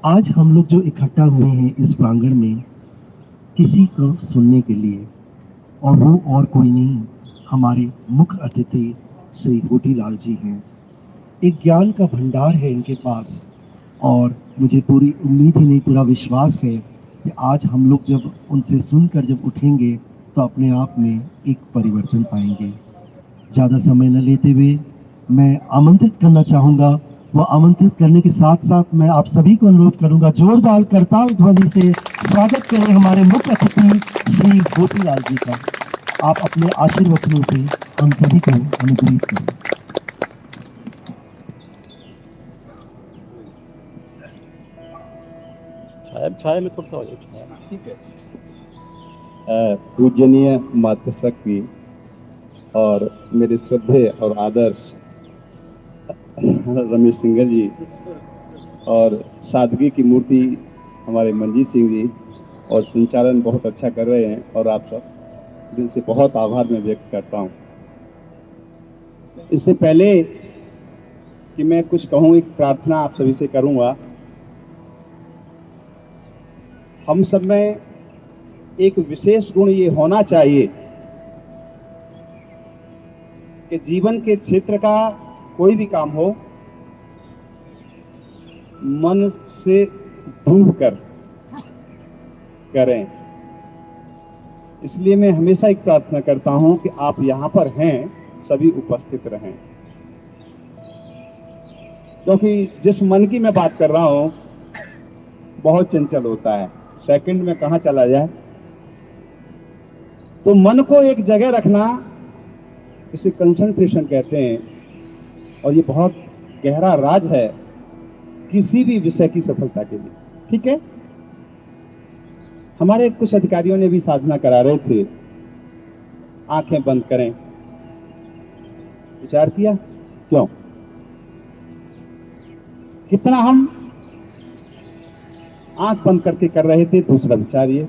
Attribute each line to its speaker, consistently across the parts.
Speaker 1: आज हम लोग जो इकट्ठा हुए हैं इस प्रांगण में किसी को सुनने के लिए, और वो और कोई नहीं, हमारे मुख्य अतिथि श्री गोटीलाल जी हैं। एक ज्ञान का भंडार है इनके पास, और मुझे पूरी उम्मीद ही नहीं, पूरा विश्वास है कि आज हम लोग जब उनसे सुनकर जब उठेंगे तो अपने आप में एक परिवर्तन पाएंगे। ज़्यादा समय न लेते हुए मैं आमंत्रित करना चाहूँगा। वो आमंत्रित करने के साथ साथ मैं आप सभी को अनुरोध करूँगा, जोरदार करताल ध्वनि से स्वागत करें हमारे मुख्य अतिथि श्री गोटीलाल जी का। आप अपने आशीर्वचनों से हम सभी को अनुग्रहित करें।
Speaker 2: छाया में थोड़ा सा छाया,
Speaker 3: ठीक है। पूजनीय मातृशक्ति और मेरे श्रद्धेय और आदर्श रमेश सिंह जी और सादगी की मूर्ति हमारे मंजीत सिंह जी, और संचालन बहुत अच्छा कर रहे हैं, और आप सब दिल से बहुत आभार मैं व्यक्त करता हूं। इससे पहले कि मैं कुछ कहूं, एक प्रार्थना आप सभी से करूंगा। हम सब में एक विशेष गुण ये होना चाहिए कि जीवन के क्षेत्र का कोई भी काम हो, मन से डूब कर करें। इसलिए मैं हमेशा एक प्रार्थना करता हूं कि आप यहां पर हैं, सभी उपस्थित रहें, क्योंकि जिस मन की मैं बात कर रहा हूं बहुत चंचल होता है, सेकंड में कहां चला जाए। तो मन को एक जगह रखना, इसे कंसंट्रेशन कहते हैं, और ये बहुत गहरा राज है किसी भी विषय की सफलता के लिए। ठीक है, हमारे कुछ अधिकारियों ने भी साधना करा रहे थे, आंखें बंद करें, विचार किया क्यों? कितना हम आंख बंद करके कर रहे थे? दूसरा विचार ये,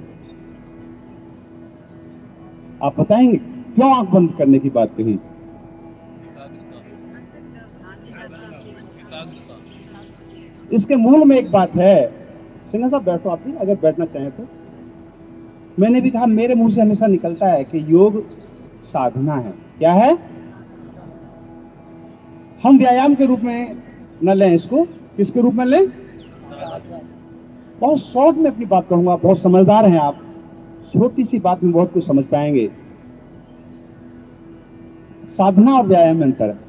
Speaker 3: आप बताएंगे क्यों आंख बंद करने की बात कही? इसके मूल में एक बात है। सिन्हा साहब बैठो, आप भी अगर बैठना चाहें तो। मैंने भी कहा, मेरे मुंह से हमेशा निकलता है कि योग साधना है। क्या है? हम व्यायाम के रूप में न लें इसको, किसके रूप में लें? बहुत शॉर्ट में अपनी बात कहूंगा, बहुत समझदार हैं आप, छोटी सी बात में बहुत कुछ समझ पाएंगे। साधना और व्यायाम में अंतर है।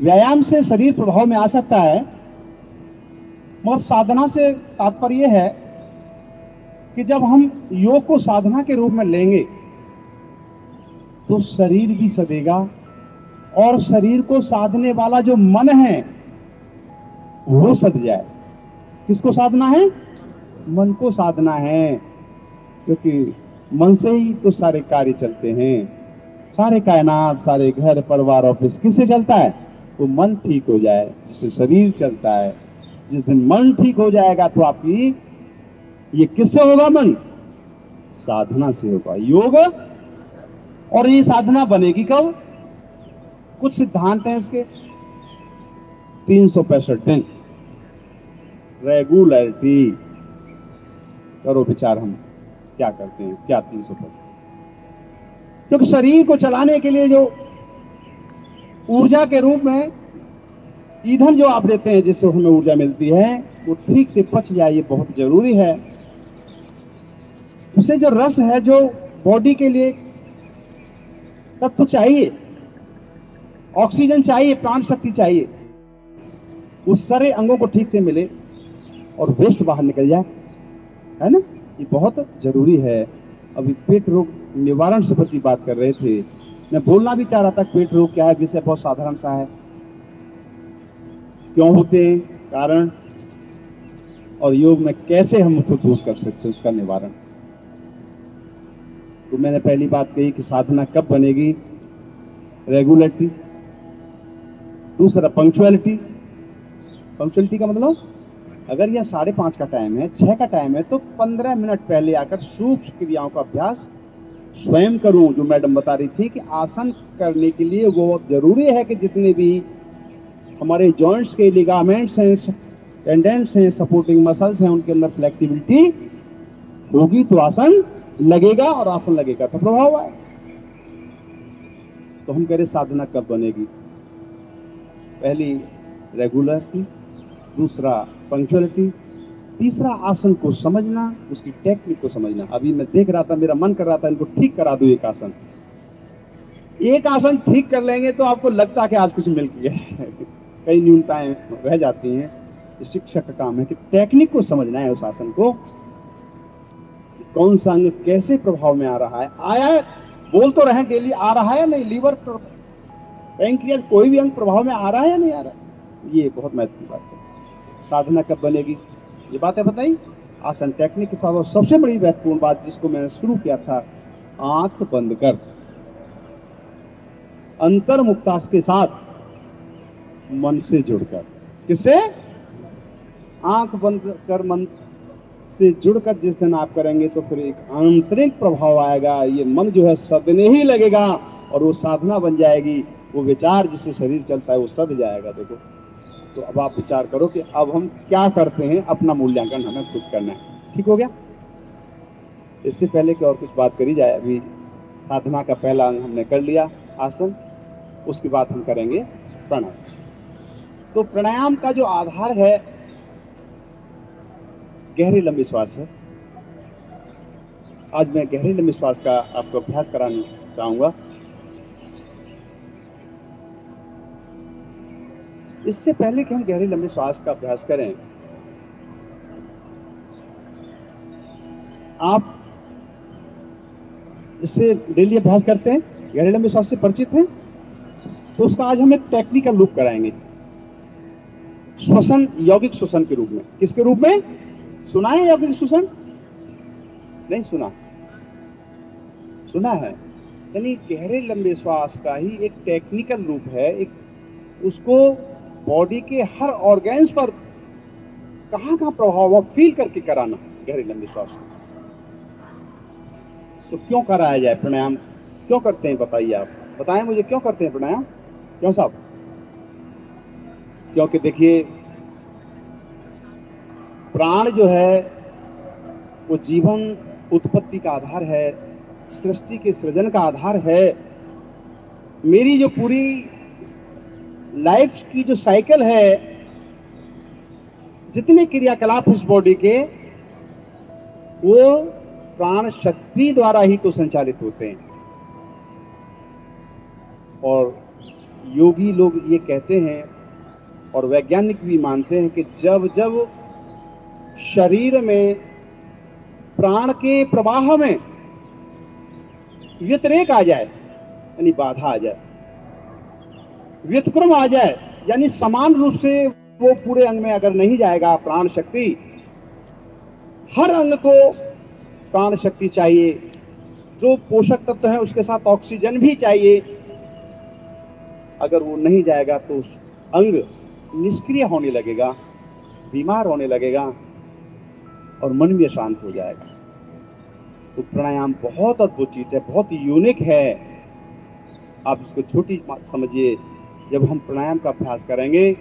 Speaker 3: व्यायाम से शरीर प्रभाव में आ सकता है, मगर साधना से तात्पर्य है कि जब हम योग को साधना के रूप में लेंगे तो शरीर भी सदेगा, और शरीर को साधने वाला जो मन है वो सद जाए। किसको साधना है? मन को साधना है, क्योंकि मन से ही तो सारे कार्य चलते हैं। सारे कायनात, सारे घर परिवार ऑफिस किससे चलता है? वो मन ठीक हो जाए, जिससे शरीर चलता है। जिस दिन मन ठीक हो जाएगा तो आपकी ये किससे होगा? मन साधना से होगा, योग। और ये साधना बनेगी कब? कुछ सिद्धांत हैं इसके, 365 दिन रेगुलरिटी। करो विचार, हम क्या करते हैं, क्या 365? क्योंकि शरीर को चलाने के लिए जो ऊर्जा के रूप में ईंधन जो आप देते हैं, जिससे हमें ऊर्जा मिलती है, वो ठीक से पच जाए, ये बहुत जरूरी है। उसे जो रस है, जो बॉडी के लिए तत्व चाहिए, ऑक्सीजन चाहिए, प्राण शक्ति चाहिए, उस सारे अंगों को ठीक से मिले और वेस्ट बाहर निकल जाए, है ना? ये बहुत जरूरी है। अभी पेट रोग निवारण सफर की बात कर रहे थे, मैं बोलना भी चाह रहा था पेट रोग क्या है, विषय बहुत साधारण सा है, क्यों होते हैं, कारण, और योग में कैसे हम उसको दूर कर सकते हैं, उसका निवारण। तो मैंने पहली बात कही कि साधना कब बनेगी? रेगुलरिटी। दूसरा पंक्चुअलिटी। पंक्चुअलिटी का मतलब, अगर यह 5:30 का टाइम है, 6 का टाइम है, तो 15 मिनट पहले आकर सूक्ष्म क्रियाओं का अभ्यास स्वयं करूं। जो मैडम बता रही थी कि आसन करने के लिए वो जरूरी है कि जितने भी हमारे जॉइंट्स के लिगामेंट्स हैं, टेंडेंट्स हैं, सपोर्टिंग मसल्स हैं, उनके अंदर फ्लेक्सिबिलिटी होगी तो आसन लगेगा, और आसन लगेगा तो प्रभाव आए। तो हम कह रहे साधना कब बनेगी? पहली रेगुलरिटी, दूसरा पंक्चुअलिटी, तीसरा आसन को समझना, उसकी टेक्निक को समझना। अभी मैं देख रहा था, मेरा मन कर रहा था इनको ठीक करा दूं। एक आसन ठीक कर लेंगे तो आपको लगता है कि आज कुछ मिल गया है। कई न्यूनताएं रह जाती हैं। शिक्षक का काम है कि टेक्निक को समझना है, उस आसन को कौन सा अंग कैसे प्रभाव में आ रहा है। आया बोल तो रहे डेली, आ रहा है नहीं, लीवर पैंक्रियाज कोई भी अंग प्रभाव में आ रहा है या नहीं आ रहा है, ये बहुत महत्वपूर्ण बात है। साधना कब बनेगी, ये बातें बताई आसन टेक्निक के साथ। और सबसे बड़ी महत्वपूर्ण बात जिसको मैंने शुरू किया था, आंख बंद कर अंतर्मुखता के साथ मन से जुड़कर। किससे? आंख बंद कर मन से जुड़कर जिस दिन आप करेंगे तो फिर एक आंतरिक प्रभाव आएगा। ये मन जो है सदने ही लगेगा और वो साधना बन जाएगी। वो विचार जिससे शरीर चलता है वो सद जाएगा। देखो, तो अब आप विचार करो कि अब हम क्या करते हैं, अपना मूल्यांकन हमें खुद करना है। ठीक हो गया? इससे पहले कि और कुछ बात करी जाए, अभी साधना का पहला अंग हमने कर लिया, आसन। उसके बाद हम करेंगे प्राणायाम। तो प्राणायाम का जो आधार है गहरी लंबी श्वास है। आज मैं गहरी लंबी श्वास का आपको अभ्यास कराना चाहूंगा। इससे पहले कि हम गहरी लंबी श्वास का अभ्यास करें, आप इससे डेली अभ्यास करते हैं, गहरी लंबी श्वास से परिचित हैं, तो उसका आज हम एक टेक्निकल रूप कराएंगे, श्वसन, यौगिक श्वसन के रूप में। किसके रूप में? सुना है यौगिक श्वसन? नहीं सुना? सुना है। यानी गहरे लंबे श्वास का ही एक टेक्निकल रूप है। एक उसको बॉडी के हर ऑर्गन्स पर कहां कहां प्रभाव हो फील करके कराना गहरी लंबी श्वास। तो क्यों कराया जाए प्राणायाम? क्यों करते हैं बताइए, आप बताएं मुझे, क्यों करते हैं प्राणायाम? क्यों साहब? क्योंकि देखिए, प्राण जो है वो जीवन उत्पत्ति का आधार है, सृष्टि के सृजन का आधार है। मेरी जो पूरी लाइफ की जो साइकिल है, जितने क्रियाकलाप इस बॉडी के, वो प्राण शक्ति द्वारा ही तो संचालित होते हैं। और योगी लोग ये कहते हैं और वैज्ञानिक भी मानते हैं कि जब जब शरीर में प्राण के प्रवाह में व्यतिरेक आ जाए, यानी बाधा आ जाए, व्यतिक्रम आ जाए, यानी समान रूप से वो पूरे अंग में अगर नहीं जाएगा प्राण शक्ति, हर अंग को प्राण शक्ति चाहिए, जो पोषक तत्व है उसके साथ ऑक्सीजन भी चाहिए। अगर वो नहीं जाएगा तो उस अंग निष्क्रिय होने लगेगा, बीमार होने लगेगा और मन भी अशांत हो जाएगा। तो प्राणायाम बहुत अद्भुत चीज है, बहुत यूनिक है। आप इसको छोटी समझिए। जब हम प्राणायाम का अभ्यास करेंगे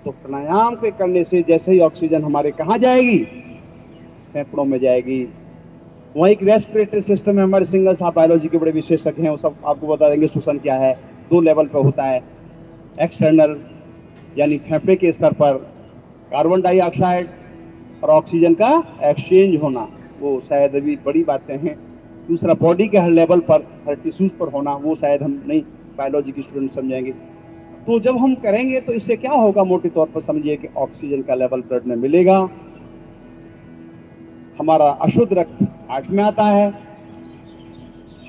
Speaker 3: तो प्राणायाम के करने से जैसे ही ऑक्सीजन हमारे कहाँ जाएगी, फेफड़ों में जाएगी। वहाँ एक रेस्पिरेटरी सिस्टम है, हमारे सिंगल साहब बायोलॉजी के बड़े विशेषज्ञ हैं, वो सब आपको बता देंगे श्वसन क्या है। 2 लेवल पर होता है। एक्सटर्नल यानी फेफड़े के स्तर पर कार्बन डाइऑक्साइड और ऑक्सीजन का एक्सचेंज होना, वो शायद अभी बड़ी बातें हैं। दूसरा बॉडी के हर लेवल पर, हर टिश्यूज पर होना, वो शायद हम नहीं, बायोलॉजी के स्टूडेंट समझेंगे। तो जब हम करेंगे तो इससे क्या होगा, मोटे तौर पर समझिए कि ऑक्सीजन का लेवल ब्लड में मिलेगा, हमारा अशुद्ध रक्त हार्ट में आता है,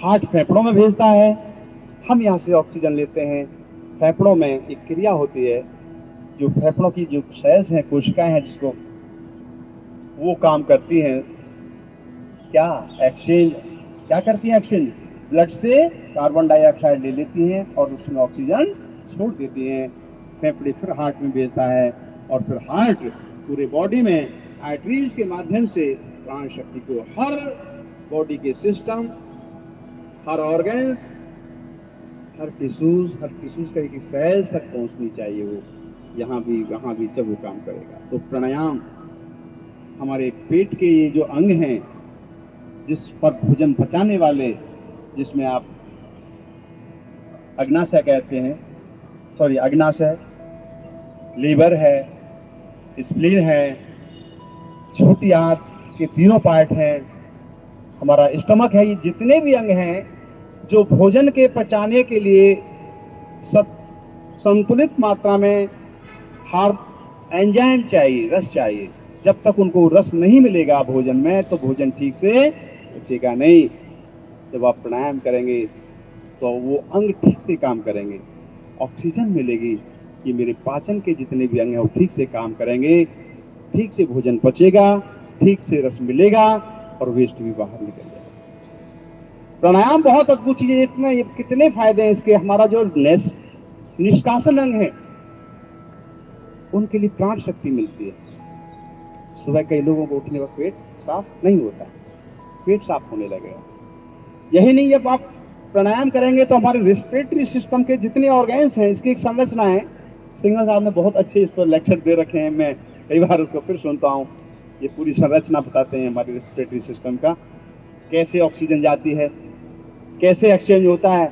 Speaker 3: हार्ट फेफड़ों में भेजता है, हम यहाँ से ऑक्सीजन लेते हैं। फेफड़ों में एक क्रिया होती है, जो फेफड़ों की जो सेल्स हैं, कोशिकाएं हैं, जिसको वो काम करती हैं क्या, एक्सचेंज। क्या करती हैं? एक्सचेंज। ब्लड से कार्बन डाइऑक्साइड ले लेती हैं और उसमें ऑक्सीजन छोड़ देती हैं। फेफड़े फिर हार्ट में भेजता है और फिर हार्ट पूरे बॉडी में आर्टरीज के माध्यम से प्राण शक्ति को हर बॉडी के सिस्टम, हर ऑर्गन्स, हर टिश्यूज का एक सेल्स तक पहुंचनी चाहिए। वो यहाँ भी वहाँ भी जब वो काम करेगा। तो प्राणायाम हमारे पेट के ये जो अंग हैं जिस पर भोजन पचाने वाले, जिसमें आप अग्नाशय कहते हैं, सॉरी अग्नाशय, लीवर है, स्प्लीन है, छोटी आंत के तीनों पार्ट हैं, हमारा स्टमक है, ये जितने भी अंग हैं जो भोजन के पचाने के लिए संतुलित मात्रा में एंजाइम चाहिए, रस चाहिए। जब तक उनको रस नहीं मिलेगा भोजन में तो भोजन ठीक से पचेगा नहीं। जब आप प्राणायाम करेंगे तो वो अंग ठीक से काम करेंगे, ऑक्सीजन मिलेगी, कि मेरे पाचन के जितने भी अंग हैं वो ठीक से काम करेंगे, ठीक से भोजन पचेगा, ठीक से रस मिलेगा और वेस्ट भी बाहर निकल जाएगा। प्राणायाम बहुत अद्भुत चीज है, इसमें कितने फायदे हैं इसके। हमारा जो निष्कासन अंग है उनके लिए प्राण शक्ति मिलती है। सुबह कई लोगों को उठने पर पेट साफ नहीं होता, पेट साफ होने लगेगा। यही नहीं, जब आप प्राणायाम करेंगे तो हमारे रेस्पिरेटरी सिस्टम के जितने ऑर्गन्स हैं इसकी एक संरचना है। सिंघल साहब ने बहुत अच्छे इस पर लेक्चर दे रखे हैं, मैं कई बार उसको फिर सुनता हूँ। ये पूरी संरचना बताते हैं हमारे रेस्पिरेटरी सिस्टम का, कैसे ऑक्सीजन जाती है, कैसे एक्सचेंज होता है।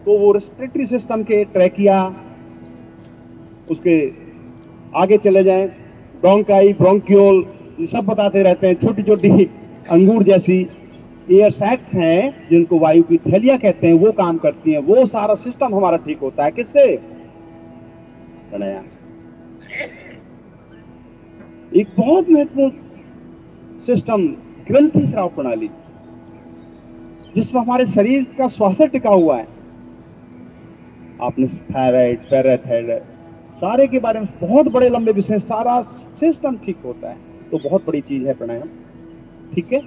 Speaker 3: तो वो रेस्पिरेटरी सिस्टम के ट्रैकिया, उसके आगे चले जाएं ब्रोंकाई, ब्रोंक्यूल, ये सब बताते रहते हैं। छोटी छोटी अंगूर जैसी एयर सैक्स हैं जिनको वायु की थैलियां कहते हैं, वो काम करती हैं। वो सारा सिस्टम हमारा ठीक होता है किससे? प्राणायाम। एक बहुत महत्वपूर्ण सिस्टम ग्रंथि स्राव प्रणाली, जिसमें हमारे शरीर का स्वास्थ्य टिका हुआ है। आपने थायराइड, पैराथायराइड, सारे के बारे में बहुत बड़े लंबे विषय, सारा सिस्टम ठीक होता है। तो बहुत बड़ी चीज है प्राणायाम। ठीक है,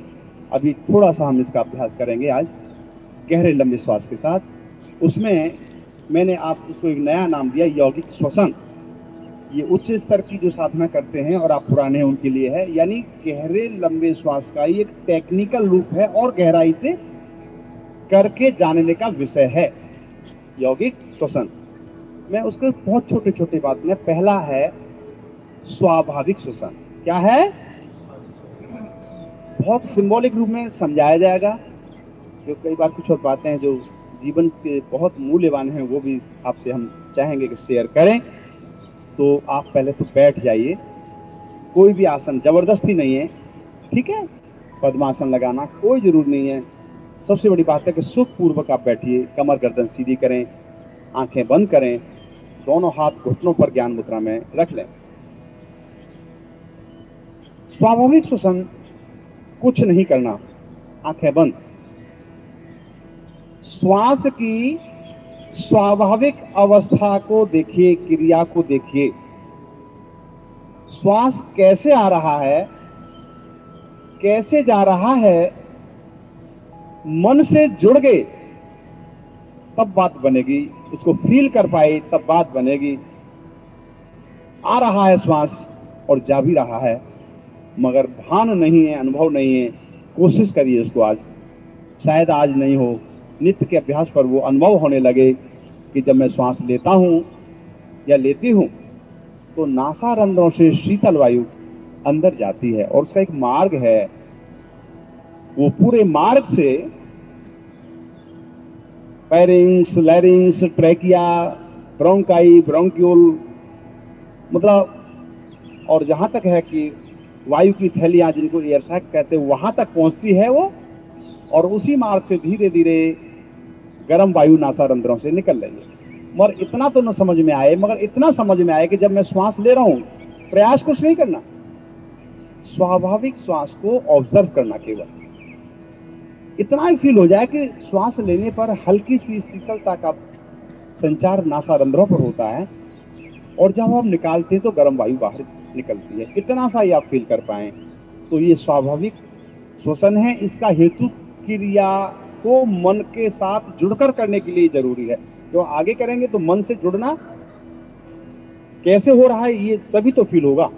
Speaker 3: अभी थोड़ा सा हम इसका अभ्यास करेंगे आज गहरे लंबे श्वास के साथ। उसमें मैंने आप उसको एक नया नाम दिया, यौगिक श्वसन। ये उच्च स्तर की जो साधना करते हैं और आप पुराने हैं उनके लिए है, यानी गहरे लंबे श्वास का एक टेक्निकल रूप है और गहराई से करके जानने का विषय है यौगिक श्वसन। मैं उसके बहुत छोटे छोटे बात में, पहला है स्वाभाविक श्वसन। क्या है? बहुत सिंबॉलिक रूप में समझाया जाएगा, जो कई बार कुछ और बातें हैं जो जीवन के बहुत मूल्यवान हैं वो भी आपसे हम चाहेंगे कि शेयर करें। तो आप पहले तो बैठ जाइए, कोई भी आसन जबरदस्ती नहीं है, ठीक है? पद्मासन लगाना कोई जरूर नहीं है। सबसे बड़ी बात है कि सुखपूर्वक आप बैठिए, कमर गर्दन सीधी करें, आंखें बंद करें, दोनों हाथ घुटनों पर ज्ञान मुद्रा में रख लें। स्वाभाविक श्वसन, कुछ नहीं करना, आंखें बंद। श्वास की स्वाभाविक अवस्था को देखिए, क्रिया को देखिए। श्वास कैसे आ रहा है, कैसे जा रहा है, मन से जुड़ गए तब बात बनेगी, उसको फील कर पाए तब बात बनेगी। आ रहा है श्वास और जा भी रहा है, मगर भान नहीं है, अनुभव नहीं है। कोशिश करिए उसको आज, शायद आज नहीं हो, नित्य के अभ्यास पर वो अनुभव होने लगे कि जब मैं श्वास लेता हूं या लेती हूं तो नासारंध्रों से शीतल वायु अंदर जाती है और उसका एक मार्ग है। वो पूरे मार्ग से पैरिंग्स, लैरिंग्स, ट्रैकिया, ब्रोंकाई, ब्रोंक्यूल, मतलब, और जहां तक है कि वायु की थैलियां जिनको एयर सैक कहते हैं वहां तक पहुंचती है वो, और उसी मार्ग से धीरे धीरे गर्म वायु नासारंध्रों से निकल रही है। मगर इतना तो न समझ में आए, मगर इतना समझ में आए कि जब मैं श्वास ले रहा हूं, प्रयास कुछ नहीं करना, स्वाभाविक श्वास को ऑब्जर्व करना केवल। इतना ही फील हो जाए कि श्वास लेने पर हल्की सी शीतलता का संचार नासारंध्रों पर होता है और जब हम निकालते हैं तो गर्म वायु बाहर निकलती है। इतना सा ही आप फील कर पाए तो ये स्वाभाविक श्वसन है। इसका हेतु क्रिया को मन के साथ जुड़कर करने के लिए जरूरी है। जो आगे करेंगे तो मन से जुड़ना कैसे हो रहा है ये तभी तो फील होगा।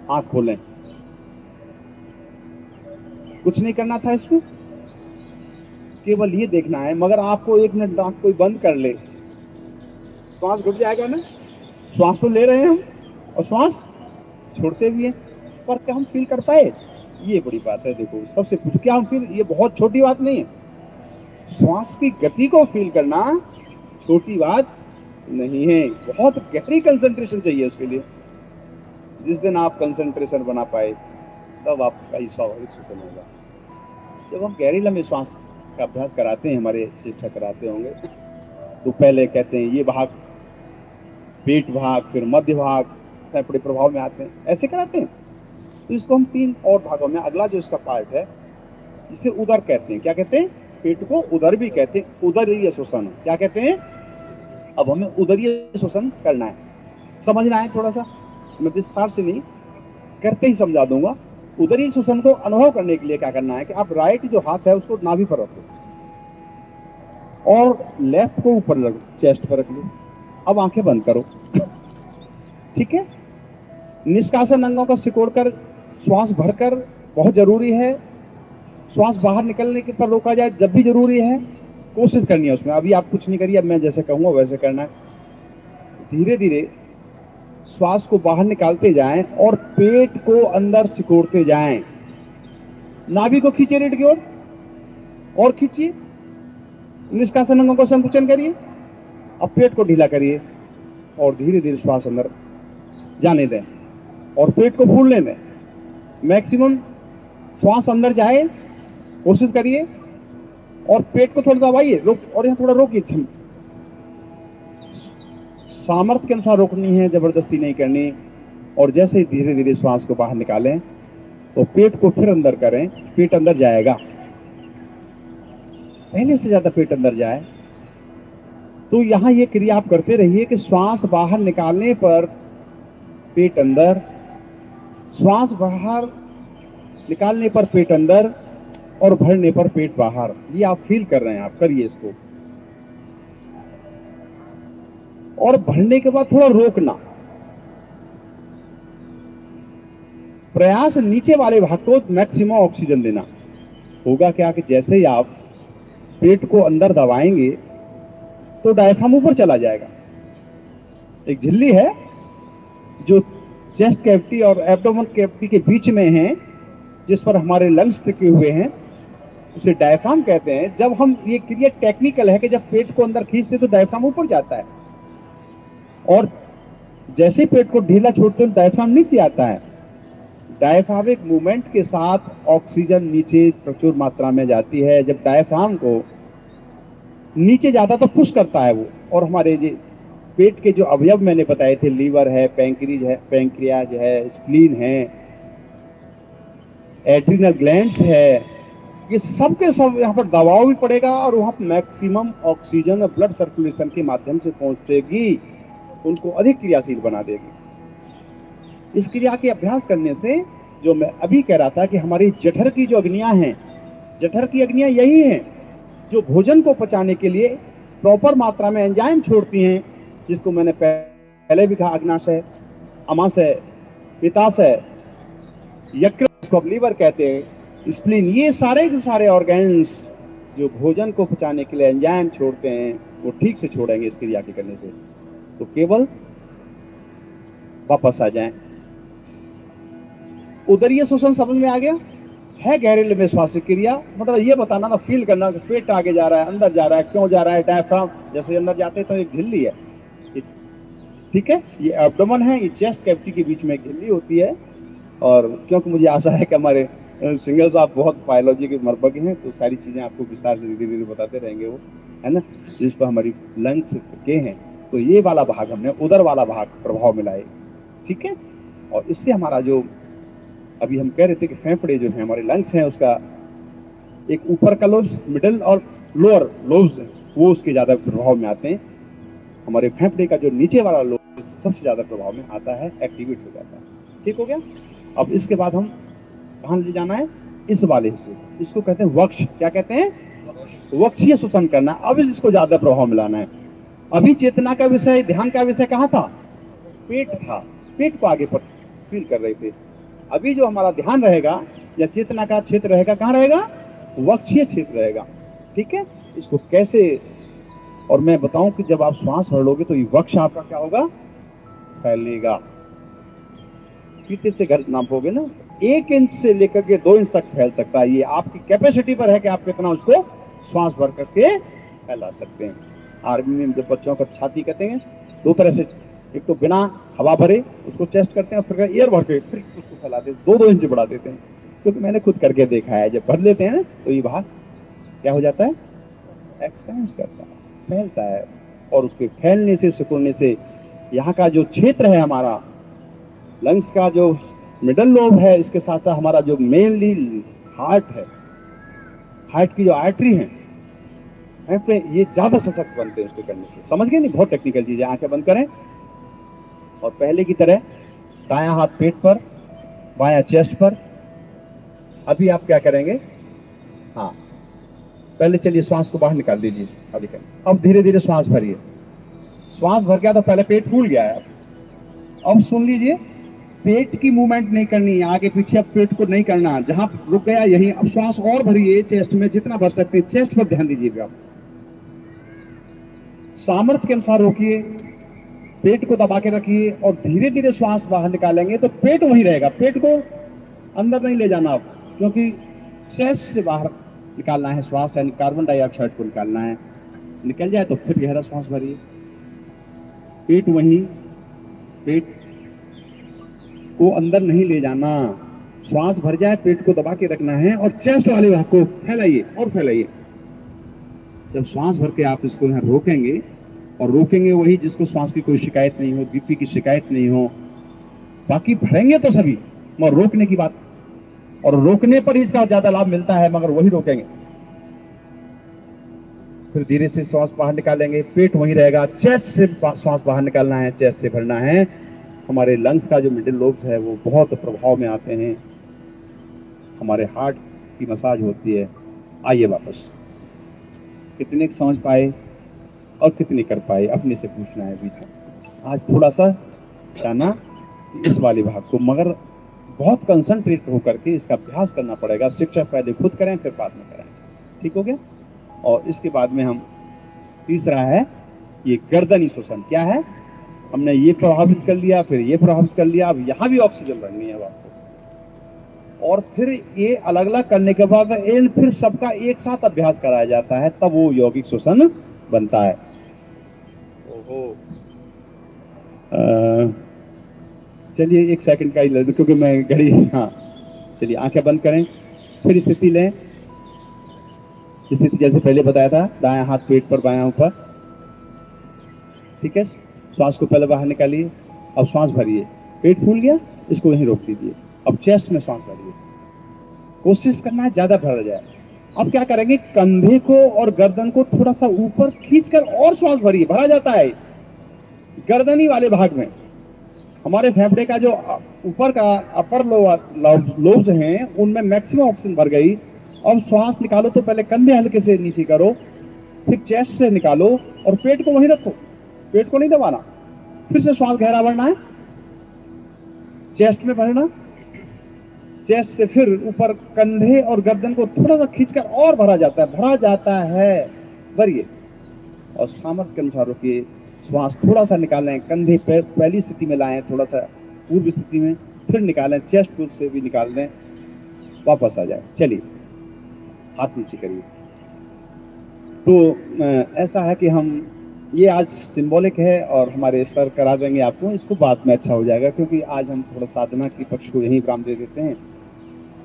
Speaker 3: आंख खोलें, कुछ नहीं करना था इसमें, केवल ये देखना है। मगर आपको 1 मिनट आंख कोई बंद कर ले, श्वास घुट जाएगा ना। श्वास तो ले रहे हैं हम और श्वास छोड़ते भी हैं, पर क्या हम फील कर पाए? ये बड़ी बात है। देखो सबसे पूछ, क्या हम फील, ये बहुत छोटी बात नहीं है। श्वास की गति को फील करना छोटी बात नहीं है, बहुत गहरी कंसंट्रेशन चाहिए उसके लिए। जिस दिन आप कंसंट्रेशन बना पाए तब आपका स्वाभाविक श्वसन होगा। जब हम गहरी लंबी श्वास का अभ्यास कराते हैं, हमारे शिक्षक कराते होंगे, तो पहले कहते हैं ये भाग, पेट भाग, फिर मध्य भाग, फेफड़े प्रभाव में आते हैं, ऐसे कराते हैं। तो इसको हम 3 और भागों में, अगला जो इसका पार्ट है इसे उदर कहते हैं। क्या कहते हैं? पेट को उदर भी कहते हैं, उदरीय श्वसन। क्या कहते हैं? अब हमें उदरीय श्वसन करना है, समझना है थोड़ा सा, मैं विस्तार से नहीं, करते ही समझा दूंगा। उदरीय श्वसन को अनुभव करने के लिए क्या करना है कि आप राइट जो हाथ है उसको नाभि पर रखो और लेफ्ट को ऊपर रखो, चेस्ट पर रख लो। अब आंखें बंद करो, ठीक है। निष्कासन अंगों का सिकोड़कर श्वास भरकर बहुत जरूरी है। श्वास बाहर निकलने के पर रोका जाए जब भी जरूरी है, कोशिश करनी है उसमें। अभी आप कुछ नहीं करिए, अब मैं जैसे कहूंगा वैसे करना है। धीरे धीरे श्वास को बाहर निकालते जाएं और पेट को अंदर सिकोड़ते जाएं। नाभि को खींचे रीढ़ की ओर और खींचिए। निष्कासन अंगों को संकुचन करिए। अब पेट को ढीला करिए और धीरे धीरे श्वास अंदर जाने दें और पेट को फूलने दें। मैक्सिमम श्वास अंदर जाए, कोशिश करिए और पेट को थोड़ा दबाइए, रोक, और यहाँ थोड़ा रोकिए। सामर्थ्य के अनुसार रोकनी है, जबरदस्ती नहीं करनी। और जैसे ही धीरे धीरे श्वास को बाहर निकालें तो पेट को फिर अंदर करें, पेट अंदर जाएगा, पहले से ज्यादा पेट अंदर जाए। तो यहां ये क्रिया आप करते रहिए कि श्वास बाहर निकालने पर पेट अंदर, श्वास बाहर निकालने पर पेट अंदर और भरने पर पेट बाहर। ये आप फील कर रहे हैं, आप करिए इसको। और भरने के बाद थोड़ा रोकना, प्रयास नीचे वाले भाग को मैक्सिमम ऑक्सीजन देना। होगा क्या कि जैसे ही आप पेट को अंदर दबाएंगे तो डायफ्राम ऊपर चला जाएगा। एक झिल्ली है जो चेस्ट कैविटी और एब्डोमेन कैविटी के बीच में है, जिस पर हमारे लंग्स टिके हुए हैं, उसे डायफ्राम कहते हैं। जब हम, ये क्रिया टेक्निकल है कि जब पेट को अंदर खींचते तो डायफ्राम ऊपर जाता है और जैसे पेट को ढीला छोड़ते तो डायफ्राम नीचे आता है। डायफ्रामिक मूवमेंट के साथ ऑक्सीजन नीचे प्रचुर मात्रा में जाती है। जब डायफ्राम को नीचे जाता तो पुश करता है वो, और हमारे जो पेट के जो अवयव मैंने बताए थे, लीवर है, पैंक्रियाज है, स्प्लीन है, एड्रिनल ग्लैंड्स है, ये सब के सब यहाँ पर दबाव भी पड़ेगा और वहाँ पर मैक्सिमम ऑक्सीजन ब्लड सर्कुलेशन के माध्यम से पहुंचेगी, उनको अधिक क्रियाशील बना देगी। इस क्रिया के अभ्यास करने से, जो मैं अभी कह रहा था कि हमारी जठर की जो अग्नियां हैं, जठर की अग्नियां यही हैं जो भोजन को पचाने के लिए प्रॉपर मात्रा में एंजाइम छोड़ती हैं, जिसको मैंने पहले भी कहा, अग्नाशय, अमाशय, पित्ताशय, यकृत, इसको लीवर कहते हैं, स्प्लीन, ये सारे के सारे ऑर्गन्स जो भोजन को पचाने के लिए एंजाइम छोड़ते हैं, वो ठीक से छोड़ेंगे इस क्रिया के करने से। तो केवल वापस आ जाएं। उदरीय श्वसन समझ में आ गया है? गहरे लंबे श्वास की क्रिया, मतलब ये बताना ना, फील करना कि पेट आगे जा रहा है, अंदर जा रहा है, क्यों जा रहा है। डायफ्राम जैसे अंदर जाते हैं तो एक झिल्ली है, ठीक है, ये एब्डोमेन है, ये चेस्ट कैविटी के बीच में एक झिल्ली होती है। और क्योंकि मुझे आशा है कि हमारे सिंगल साहब बहुत बायोलॉजी के मरबगे हैं, तो सारी चीजें आपको विस्तार से धीरे धीरे बताते रहेंगे वो, है ना, जिस पर हमारी लंग्स के हैं। तो ये वाला भाग हमने उदर वाला भाग प्रभाव मिलाए, ठीक है। और इससे हमारा जो अभी हम कह रहे थे कि फेफड़े जो है हमारे लंग्स हैं, उसका एक ऊपर का लोब्स, मिडिल और लोअर लोब्स, वो उसके ज्यादा प्रभाव में आते हैं। हमारे फेफड़े का जो नीचे वाला लोब सबसे ज्यादा प्रभाव में आता है, एक्टिवेट हो जाता है। ठीक हो गया। अब इसके बाद हम कहाँ ले जाना है? इस वाले हिस्से, इसको कहते हैं वक्ष। क्या कहते हैं? वक्षीय श्वसन करना। अब इसको ज्यादा प्रभाव मिलाना है। अभी चेतना का विषय, ध्यान का विषय कहाँ था? पेट था, पेट को आगे पर फील कर रहे थे। अभी जो हमारा ध्यान रहेगा या चेतना का क्षेत्र रहेगा, कहाँ रहेगा? वक्षीय क्षेत्र रहेगा। ठीक है, इसको कैसे, और मैं बताऊं कि जब आप श्वास भर लोगे तो ये वक्ष आपका क्या होगा? फैलेगा। फीते से घर नापोगे ना, 1 इंच से लेकर के 2 इंच तक फैल सकता है। ये आपकी कैपेसिटी पर है कि आप कितना उसको श्वास भर करके फैला सकते हैं। आर्मी में जब बच्चों का छाती कहते हैं 2 तरह से, एक तो बिना हवा भरे उसको टेस्ट करते हैं, फिर एयर भर के फिर उसको फैलाते हैं, 2-2 इंच बढ़ा देते हैं। क्योंकि मैंने खुद करके देखा है, जब भर लेते हैं ना तो ये भाग क्या हो जाता है, एक्सपेंड करता है, फैलता है। और उसके फैलने से सिकुड़ने से यहाँ का जो क्षेत्र है हमारा लंग्स का, जो मिडल लोब है, इसके साथ साथ हमारा जो मेनली हार्ट है, हार्ट की जो आर्टरी है, ये ज्यादा सशक्त बनते हैं उसके करने से। समझ गए नहीं, बहुत टेक्निकल चीज है। आंखें बंद करें और पहले की तरह दायां हाथ पेट पर, बायां चेस्ट पर। अभी आप क्या करेंगे, हाँ पहले चलिए श्वास को बाहर निकाल दीजिए। अब धीरे धीरे श्वास भरिए। श्वास भर गया तो पहले पेट फूल गया है। अब सुन लीजिए, पेट की मूवमेंट नहीं करनी है, आगे पीछे अब पेट को नहीं करना, जहां रुक गया यहीं। अब श्वास और भरिए चेस्ट में, जितना भर सकते हैं चेस्ट पर ध्यान दीजिएगा। सामर्थ्य के अनुसार रोकिए, पेट को दबा के रखिए और धीरे धीरे श्वास बाहर निकालेंगे तो पेट वहीं रहेगा। पेट को अंदर नहीं ले जाना आप, क्योंकि चेस्ट से बाहर निकालना है श्वास, यानी कार्बन डाइऑक्साइड को निकालना है। निकल जाए तो फिर गहरा श्वास भरिए, पेट वहीं, पेट को अंदर नहीं ले जाना। श्वास भर जाए पेट को दबा के रखना है और चेस्ट वाले भाग को फैलाइए और फैलाइए। जब श्वास भर के आप इसको यहाँ रोकेंगे, और रोकेंगे वही जिसको श्वास की कोई शिकायत नहीं हो, बीपी की शिकायत नहीं हो। बाकी भरेंगे तो सभी, मगर रोकने की बात, और रोकने पर ही इसका ज्यादा लाभ मिलता है, मगर वही रोकेंगे। फिर धीरे से श्वास बाहर निकालेंगे, पेट वहीं रहेगा। चेस्ट से श्वास बाहर निकालना है, चेस्ट से भरना है। हमारे लंग्स का जो मिडिल लोब्स है वो बहुत प्रभाव में आते हैं। हमारे हार्ट की मसाज होती है। आइए वापस, कितने समझ पाए और कितने कर पाए अपने से पूछना है बीच में। आज थोड़ा सा जाना इस वाले भाग को, मगर बहुत कंसंट्रेट होकर के इसका अभ्यास करना पड़ेगा। शिक्षक पहले खुद करें फिर बाद में करें, ठीक हो गया। और इसके बाद में हम तीसरा है ये गर्दनी श्वसन। क्या है, हमने ये प्रभावित कर लिया, फिर ये प्रभावित कर लिया, अब यहाँ भी ऑक्सीजन रखनी है आपको। और फिर ये अलग अलग करने के बाद फिर सबका एक साथ अभ्यास कराया जाता है, तब वो यौगिक श्वसन बनता है। ओहो, चलिए 1 सेकंड का ही ले दो, क्योंकि मैं घड़ी, हाँ चलिए आंखें बंद करें, फिर स्थिति लें। स्थिति जैसे पहले बताया था, दायां हाथ पेट पर, बायां ऊपर, ठीक है। श्वास को पहले बाहर निकालिए, अब श्वास भरिए। पेट फूल गया, इसको यहीं रोक दीजिए। अब चेस्ट में श्वास भरिए, कोशिश करना है ज्यादा भर जाए। अब क्या करेंगे, कंधे को और गर्दन को थोड़ा सा ऊपर खींचकर और श्वास भरिए। भरा जाता है गर्दनी वाले भाग में। हमारे फेफड़े का जो ऊपर का अपर लोब्स हैं, उनमें मैक्सिमम ऑक्सीजन भर गई। अब श्वास निकालो तो पहले कंधे हल्के से नीचे करो, फिर चेस्ट से निकालो और पेट को वहीं रखो, पेट को नहीं दबाना। फिर से श्वास गहरा भरना है, चेस्ट में भरना, चेस्ट से फिर ऊपर कंधे और गर्दन को थोड़ा सा खींचकर और भरा जाता है। भरिए और सामर्थ्य के अनुसार रोकिए। श्वास थोड़ा सा निकालें, कंधे पहली स्थिति में लाएं, थोड़ा सा पूर्व स्थिति में, फिर निकालें, चेस्ट को से भी निकाल दें, वापस आ जाए। चलिए हाथ नीचे करिए। तो ऐसा है कि हम ये आज सिंबॉलिक है और हमारे सर करा देंगे आपको, इसको बाद में अच्छा हो जाएगा, क्योंकि आज हम थोड़ा साधना की पक्ष को यहीं विराम दे देते हैं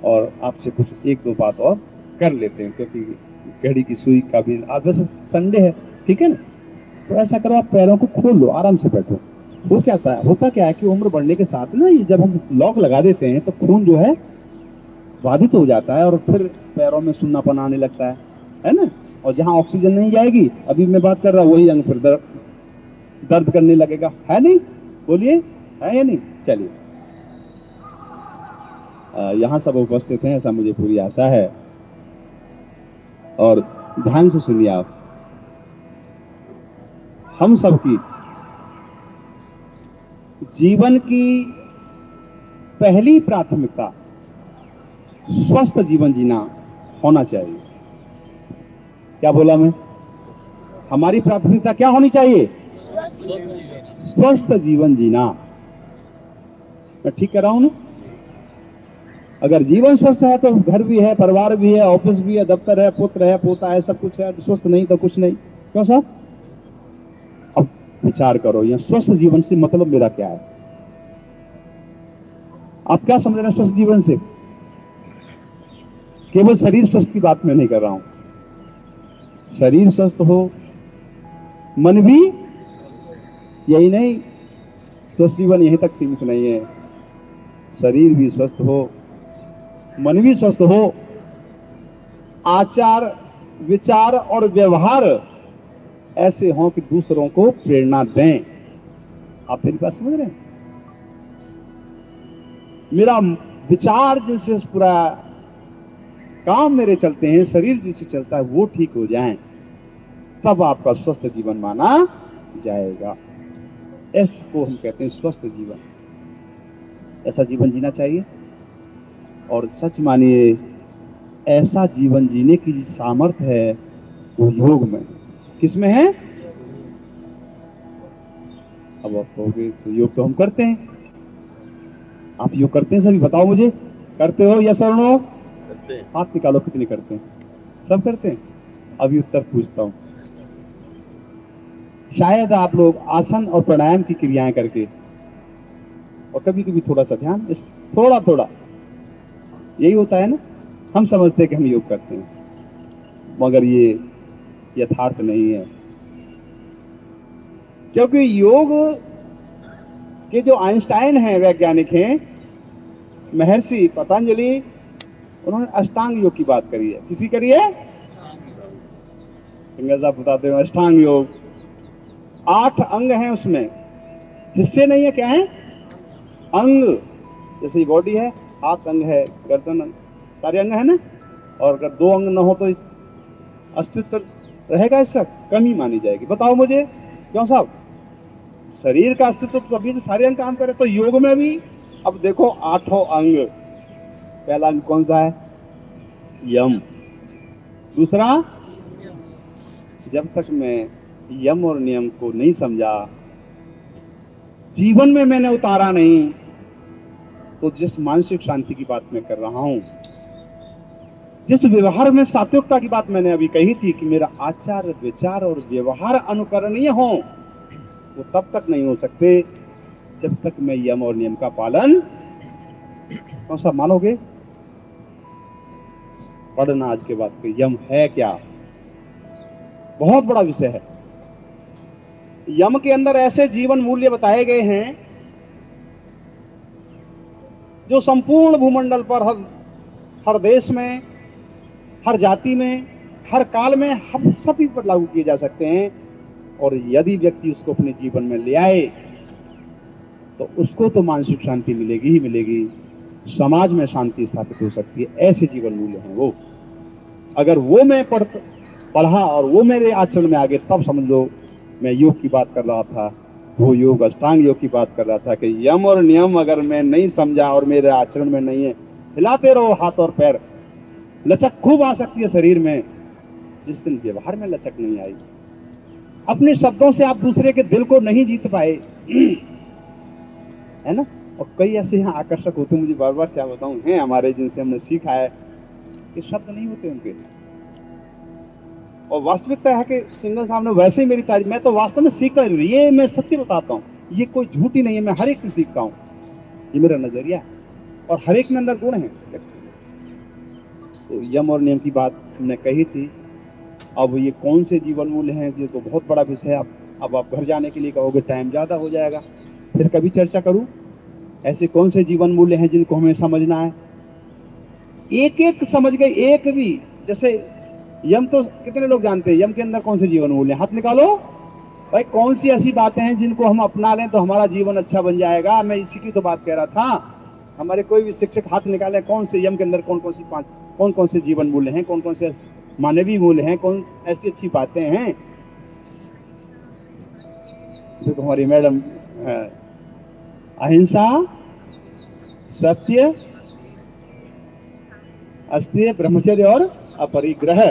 Speaker 3: और आपसे कुछ 1-2 बात और कर लेते हैं, क्योंकि घड़ी की सुई का भी आज वैसे संडे है, ठीक है ना। तो ऐसा करो, आप पैरों को खोल लो, आराम से बैठो। होता क्या है कि उम्र बढ़ने के साथ ना, ये जब हम लॉक लगा देते हैं तो खून जो है बाधित हो जाता है और फिर पैरों में सुन्नापन आने लगता है ना। और जहां ऑक्सीजन नहीं जाएगी, अभी मैं बात कर रहा हूं, वही अंग फिर दर्द करने लगेगा, है नहीं? बोलिए, है या नहीं? चलिए, यहां सब उपस्थित हैं, ऐसा मुझे पूरी आशा है। और ध्यान से सुनिए आप, हम सबकी जीवन की पहली प्राथमिकता स्वस्थ जीवन जीना होना चाहिए। क्या बोला मैं? हमारी प्राथमिकता क्या होनी चाहिए? स्वस्थ जीवन जीना। मैं ठीक कर रहा हूं ना? अगर जीवन स्वस्थ है तो घर भी है, परिवार भी है, ऑफिस भी है, दफ्तर है, पुत्र है, पोता है, सब कुछ है। स्वस्थ नहीं तो कुछ नहीं। क्यों साहब? अब विचार करो, यह स्वस्थ जीवन से मतलब मेरा क्या है? आप क्या समझ रहे हैं स्वस्थ जीवन से? केवल शरीर स्वस्थ की बात मैं नहीं कर रहा हूं। शरीर स्वस्थ हो, मन भी, यही नहीं, स्वस्थ जीवन यहीं तक सीमित नहीं है। शरीर भी स्वस्थ हो, मन भी स्वस्थ हो, आचार विचार और व्यवहार ऐसे हों कि दूसरों को प्रेरणा दें। आप मेरी बात समझ रहे हैं? मेरा विचार जिनसे पूरा काम मेरे चलते हैं, शरीर जिससे चलता है, वो ठीक हो जाएं, तब आपका स्वस्थ जीवन माना जाएगा। इसको हम कहते हैं स्वस्थ जीवन। ऐसा जीवन जीना चाहिए। और सच मानिए, ऐसा जीवन जीने की जो सामर्थ्य है वो योग में। किसमें है? अब आप कहोगे तो योग तो हम करते हैं। आप योग करते हैं सभी? बताओ मुझे, करते हो या सर नो?
Speaker 2: करते हैं।
Speaker 3: हाथ निकालो, कितने करते हैं? सब करते हैं। अभी उत्तर पूछता हूं। शायद आप लोग आसन और प्राणायाम की क्रियाएं करके, और कभी कभी थोड़ा सा ध्यान, इस थोड़ा थोड़ा, यही होता है ना। हम समझते हैं कि हम योग करते हैं, मगर ये यथार्थ नहीं है। क्योंकि योग के जो आइंस्टाइन हैं, वैज्ञानिक हैं, महर्षि पतंजलि, उन्होंने अष्टांग योग की बात करी है। किसी करी है? आप बताते हो अष्टांग योग। 8 अंग हैं उसमें, हिस्से नहीं है। क्या है? अंग। जैसे बॉडी है, हाथ अंग है, गर्दन अंग, सारे अंग है ना। और अगर 2 अंग न हो तो इस अस्तित्व रहेगा, इसका कमी मानी जाएगी। बताओ मुझे, क्यों साहब? शरीर का अस्तित्व तो अभी तो सारे अंग काम करे, तो योग में भी अब देखो 8 अंग। पहला अंग कौन सा है? यम। दूसरा, जब तक मैं यम और नियम को नहीं समझा, जीवन में मैंने उतारा नहीं, तो जिस मानसिक शांति की बात मैं कर रहा हूं, जिस व्यवहार में सात्विकता की बात मैंने अभी कही थी कि मेरा आचार विचार और व्यवहार अनुकरणीय हो, वो तब तक नहीं हो सकते जब तक मैं यम और नियम का पालन। कौन सा मानोगे? पढ़ना आज के बाद कि यम है क्या, बहुत बड़ा विषय है। यम के अंदर ऐसे जीवन मूल्य बताए गए हैं जो संपूर्ण भूमंडल पर, हर देश में, हर जाति में, हर काल में, हम सभी पर लागू किए जा सकते हैं। और यदि व्यक्ति उसको अपने जीवन में ले आए तो उसको तो मानसिक शांति मिलेगी ही मिलेगी, समाज में शांति स्थापित हो सकती है। ऐसे जीवन मूल्य हैं वो। अगर वो मैं पढ़ा और वो मेरे आचरण में आ गए, तब समझ लो मैं योग की बात कर रहा था। वो योग अष्टांग योग की बात कर रहा था कि यम और नियम अगर मैं नहीं समझा और मेरे आचरण में नहीं है, हिलाते रहो हाथ और पैर, लचक खूब आ सकती है शरीर में। जिस दिन व्यवहार में लचक नहीं आई, अपने शब्दों से आप दूसरे के दिल को नहीं जीत पाए, है ना। और कई ऐसे यहाँ आकर्षक होते, मुझे बार बार क्या बताऊं, हैं हमारे जिनसे हमने सीखा है कि शब्द नहीं होते उनके। और वास्तविकता है कि सिंगल साहब ने वैसे ही मेरी तारीफ, मैं तो वास्तव में सीख कर, ये मैं सत्य बताता हूँ, ये कोई झूठी नहीं है, मैं हर एक से सीखता हूँ, ये मेरा नजरिया है। और हर एक में अंदर गुण है। तो यम और नियम की बात हमने कही थी। अब ये कौन से जीवन मूल्य हैं, ये तो बहुत बड़ा विषय है। अब आप घर जाने के लिए कहोगे टाइम ज्यादा हो जाएगा, फिर कभी चर्चा करूं। ऐसे कौन से जीवन मूल्य हैं जिनको हमें समझना है? एक एक समझ गए, एक भी। जैसे यम तो कितने लोग जानते हैं, यम के अंदर कौन से जीवन मूल्य? हाथ निकालो भाई। कौन सी ऐसी बातें हैं जिनको हम अपना लें तो हमारा जीवन अच्छा बन जाएगा? मैं इसी की तो बात कह रहा था। हमारे कोई भी शिक्षक हाथ निकाले, कौन से यम के अंदर कौन कौन से जीवन मूल्य हैं, कौन कौन से मानवीय मूल्य हैं, कौन ऐसी अच्छी बातें हैं। देखो हमारी मैडम, अहिंसा, सत्य, अस्तेय, ब्रह्मचर्य और अपरिग्रह।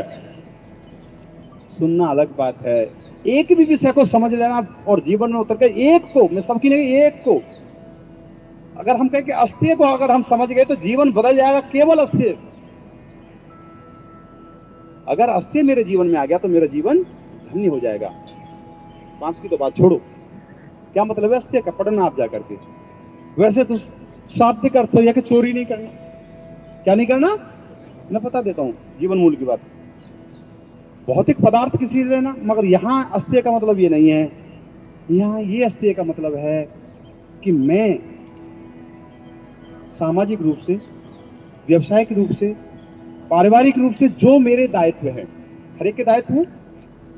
Speaker 3: सुनना अलग बात है, एक भी विषय को समझ लेना और जीवन में उतर के एक को, मैं सबकी नहीं, एक को अगर हम कहें कि अस्थिय को अगर हम समझ गए तो जीवन बदल जाएगा, केवल अस्थिय। अगर अस्थिय मेरे जीवन में आ गया तो मेरा जीवन धन्य हो जाएगा। बांस की तो बात छोड़ो, क्या मतलब है अस्थिय का, पढ़ना आप जाकर के। वैसे तो शाब्दिक अर्थ है कि चोरी नहीं करना। क्या नहीं करना, मैं बता देता हूं जीवन मूल की बात। भौतिक पदार्थ किसी से लेना, मगर यहां अस्थिय का मतलब ये नहीं है। यहां ये अस्थिय का मतलब है कि मैं सामाजिक रूप से, व्यवसायिक रूप से, पारिवारिक रूप से जो मेरे दायित्व है, हर एक के दायित्व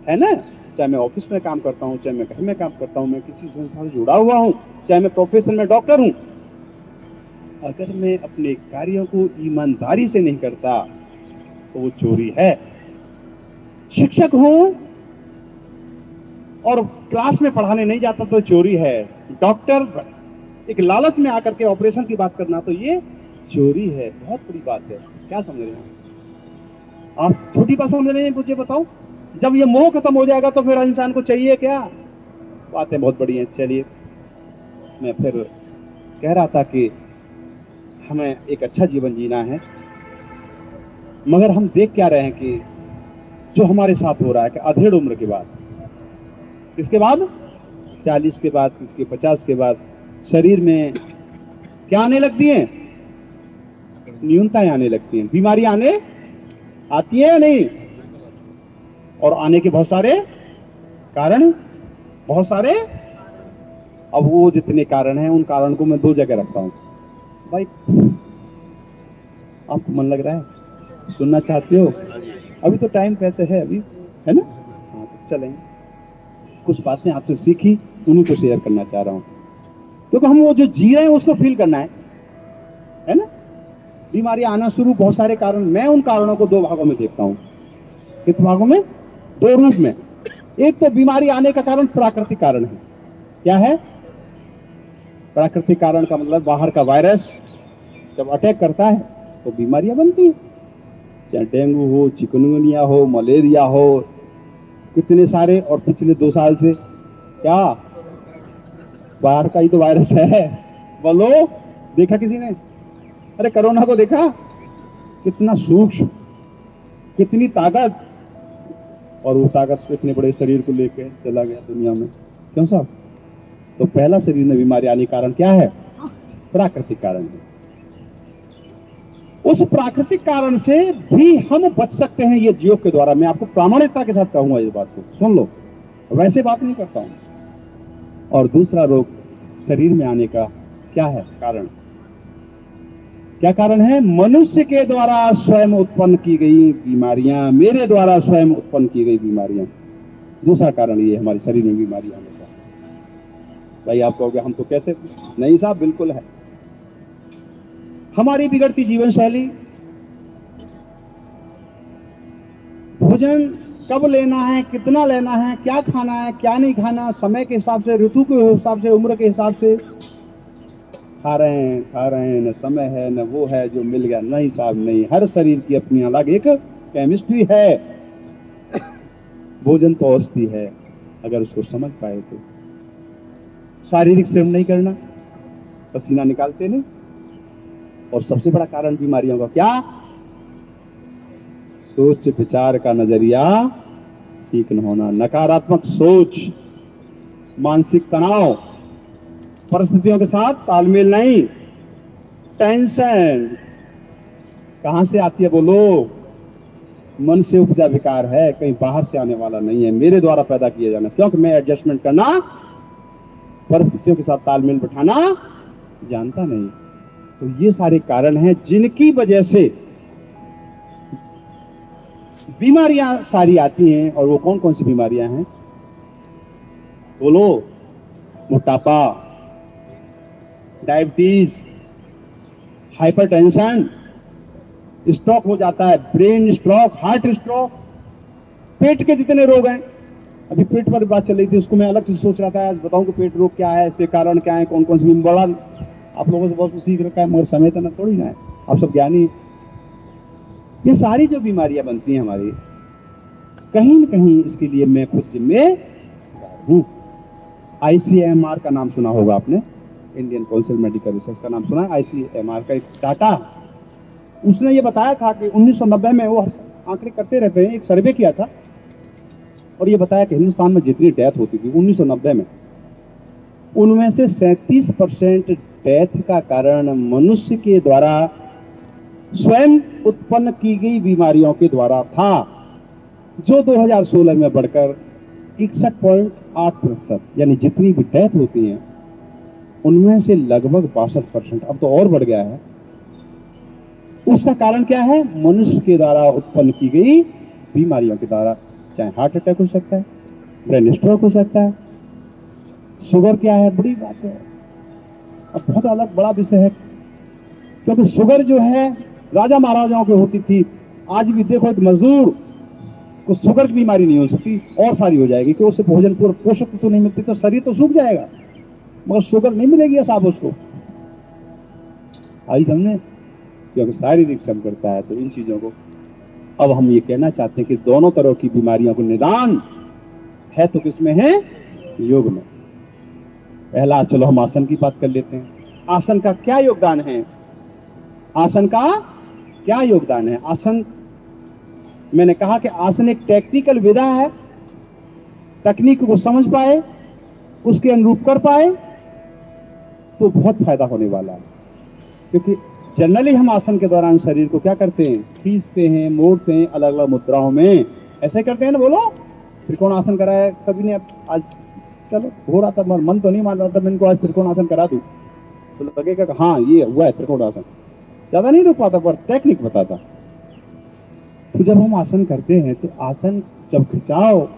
Speaker 3: है ना, चाहे मैं ऑफिस में काम करता हूं, चाहे मैं घर में काम करता हूं, मैं किसी संस्था से जुड़ा हुआ हूं, चाहे मैं प्रोफेशन में डॉक्टर हूं, अगर मैं अपने कार्यों को ईमानदारी से नहीं करता तो वो चोरी है। शिक्षक हूं और क्लास में पढ़ाने नहीं जाता तो चोरी है। डॉक्टर एक लालच में आकर के ऑपरेशन की बात करना तो ये चोरी है। बहुत बड़ी बात है। क्या समझ रहे हैं आप? छोटी बात समझ रहे हैं? मुझे बताओ, जब ये मोह खत्म हो जाएगा तो फिर इंसान को चाहिए क्या? बातें बहुत बड़ी हैं। चलिए, मैं फिर कह रहा था कि हमें एक अच्छा जीवन जीना है, मगर हम देख क्या रहे हैं कि जो हमारे साथ हो रहा है कि अधेड़ उम्र के बाद, किसके बाद, 40 के बाद, किसी के 50 के बाद शरीर में क्या आने लगती हैं? न्यूनताएं आने लगती हैं, बीमारियां आने आती है या नहीं? और आने के बहुत सारे कारण, बहुत सारे। अब वो जितने कारण हैं उन कारण को मैं 2 जगह रखता हूं। भाई आपको मन लग रहा है, सुनना चाहते हो? अभी तो टाइम कैसे है अभी, है ना? हाँ, तो चलेंगे। कुछ बातें आपसे सीखी, उन्हीं को शेयर करना चाह रहा हूं, क्योंकि हम वो जो जी रहे हैं उसको फील करना है ना? बीमारियां आना शुरू, बहुत सारे कारण। मैं उन कारणों को 2 भागों में देखता हूं। किस भागों में? 2 रूप में। एक तो बीमारी आने का कारण प्राकृतिक कारण है। क्या है प्राकृतिक कारण? का मतलब बाहर का वायरस जब अटैक करता है तो बीमारियां बनती हैं, चाहे डेंगू हो, चिकनगुनिया हो, मलेरिया हो, कितने सारे। और पिछले 2 साल से क्या बाहर का ही तो वायरस है। बोलो, देखा किसी ने? अरे कोरोना को देखा, कितना सूक्ष्म, कितनी ताकत, और वो ताकत इतने बड़े शरीर को लेकर चला गया दुनिया में। क्यों साहब? तो पहला शरीर में बीमारी आने कारण क्या है? प्राकृतिक कारण है। उस प्राकृतिक कारण से भी हम बच सकते हैं ये योग के द्वारा। मैं आपको प्रामाणिकता के साथ कहूंगा इस बात को, सुन लो, वैसे बात नहीं करता हूं। और दूसरा रोग शरीर में आने का क्या है कारण? क्या कारण है? मनुष्य के द्वारा स्वयं उत्पन्न की गई बीमारियां, मेरे द्वारा स्वयं उत्पन्न की गई बीमारियां। दूसरा कारण ये हमारे शरीर में बीमारी आने का। भाई आप कहोगे हम तो कैसे? नहीं साहब, बिल्कुल है। हमारी बिगड़ती जीवन शैली, भोजन कब लेना है, कितना लेना है, क्या खाना है, क्या नहीं खाना, समय के हिसाब से, ऋतु के हिसाब से, उम्र के हिसाब से खा रहे हैं, न समय है न वो है जो मिल गया। नहीं साहब, नहीं। हर शरीर की अपनी अलग एक केमिस्ट्री है। भोजन तो औषधि है, अगर उसको समझ पाए तो। शारीरिक श्रम नहीं करना, पसीना निकालते नहीं। और सबसे बड़ा कारण बीमारियों का क्या? सोच विचार का नजरिया ठीक न होना, नकारात्मक सोच, मानसिक तनाव, परिस्थितियों के साथ तालमेल नहीं, टेंशन। कहां से आती है बोलो? मन से उपजा विकार है, कहीं बाहर से आने वाला नहीं है, मेरे द्वारा पैदा किया जाना। क्योंकि मैं एडजस्टमेंट करना, परिस्थितियों के साथ तालमेल बिठाना जानता नहीं। तो ये सारे कारण हैं जिनकी वजह से बीमारियां सारी आती हैं। और वो कौन कौन सी बीमारियां हैं बोलो? मोटापा, डायबिटीज, हाइपरटेंशन, स्ट्रोक हो जाता है, ब्रेन स्ट्रोक, हार्ट स्ट्रोक, पेट के जितने रोग हैं। अभी पेट पर बात चल रही थी, उसको मैं अलग से सोच रहा था, आज बताऊं कि पेट रोग क्या है, इसके कारण क्या है, कौन कौन सी। बड़ा आप लोगों से बहुत सीख रखा है, मगर समय तो ना थोड़ी ना है, आप सब ज्ञानी। ये सारी जो बीमारियां बनती हैं हमारी, कहीं न कहीं इसके लिए मैं खुद जिम्मेदार हूं। ICMR का नाम सुना होगा आपने, इंडियन काउंसिल मेडिकल रिसर्च का नाम सुना है, ICMR का एक डाटा, उसने ये बताया था कि 1990 में, वो आंकड़े करते रहते हैं, एक सर्वे किया था और ये बताया कि हिंदुस्तान में जितनी डेथ होती थी 1990 में, उनमें से 37% डेथ का कारण मनुष्य के द्वारा स्वयं उत्पन्न की गई बीमारियों के द्वारा था, जो 2016 में बढ़कर 61.8%, यानी जितनी भी डेथ होती हैं उनमें से लगभग 62%, अब तो और बढ़ गया है। उसका कारण क्या है? मनुष्य के द्वारा उत्पन्न की गई बीमारियों के द्वारा, चाहे हार्ट अटैक हो सकता है, ब्रेन स्ट्रोक हो सकता है, शुगर क्या है, बड़ी बात है, अब बहुत अलग बड़ा विषय है, क्योंकि शुगर जो है राजा महाराजाओं की होती थी। आज भी देखो, एक मजदूर को शुगर की बीमारी नहीं हो सकती, और सारी हो जाएगी, कि उससे भोजन पूर्ण पोषक तो नहीं मिलती, तो शरीर तो सूख जाएगा, मगर शुगर नहीं मिलेगी साहब उसको। आई समझे? क्योंकि शारीरिक श्रम करता है। तो इन चीजों को अब हम ये कहना चाहते हैं कि दोनों तरह की बीमारियों को निदान है तो किसमें है? योग में। पहला, चलो हम आसन की बात कर लेते हैं। आसन का क्या योगदान है? आसन का क्या योगदान है? आसन, मैंने कहा कि आसन एक टेक्निकल विधा है, तकनीक को समझ पाए, उसके अनुरूप कर पाए तो बहुत फायदा होने वाला है। क्योंकि जनरली हम आसन के दौरान शरीर को क्या करते हैं? खींचते हैं, मोड़ते हैं, अलग अलग मुद्राओं में ऐसे करते हैं ना। बोलो, त्रिकोण आसन कराया सभी ने आज, चलो हो रहा था, मन तो नहीं मान रहा था, मैं इनको आज त्रिकोण आसन करा दूं तो लगेगा कि हाँ ये हुआ है त्रिकोण आसन, ज्यादा नहीं रुक पाता पर टेक्निक बताता। तो जब हम आसन करते हैं तो आसन जब खिंचाव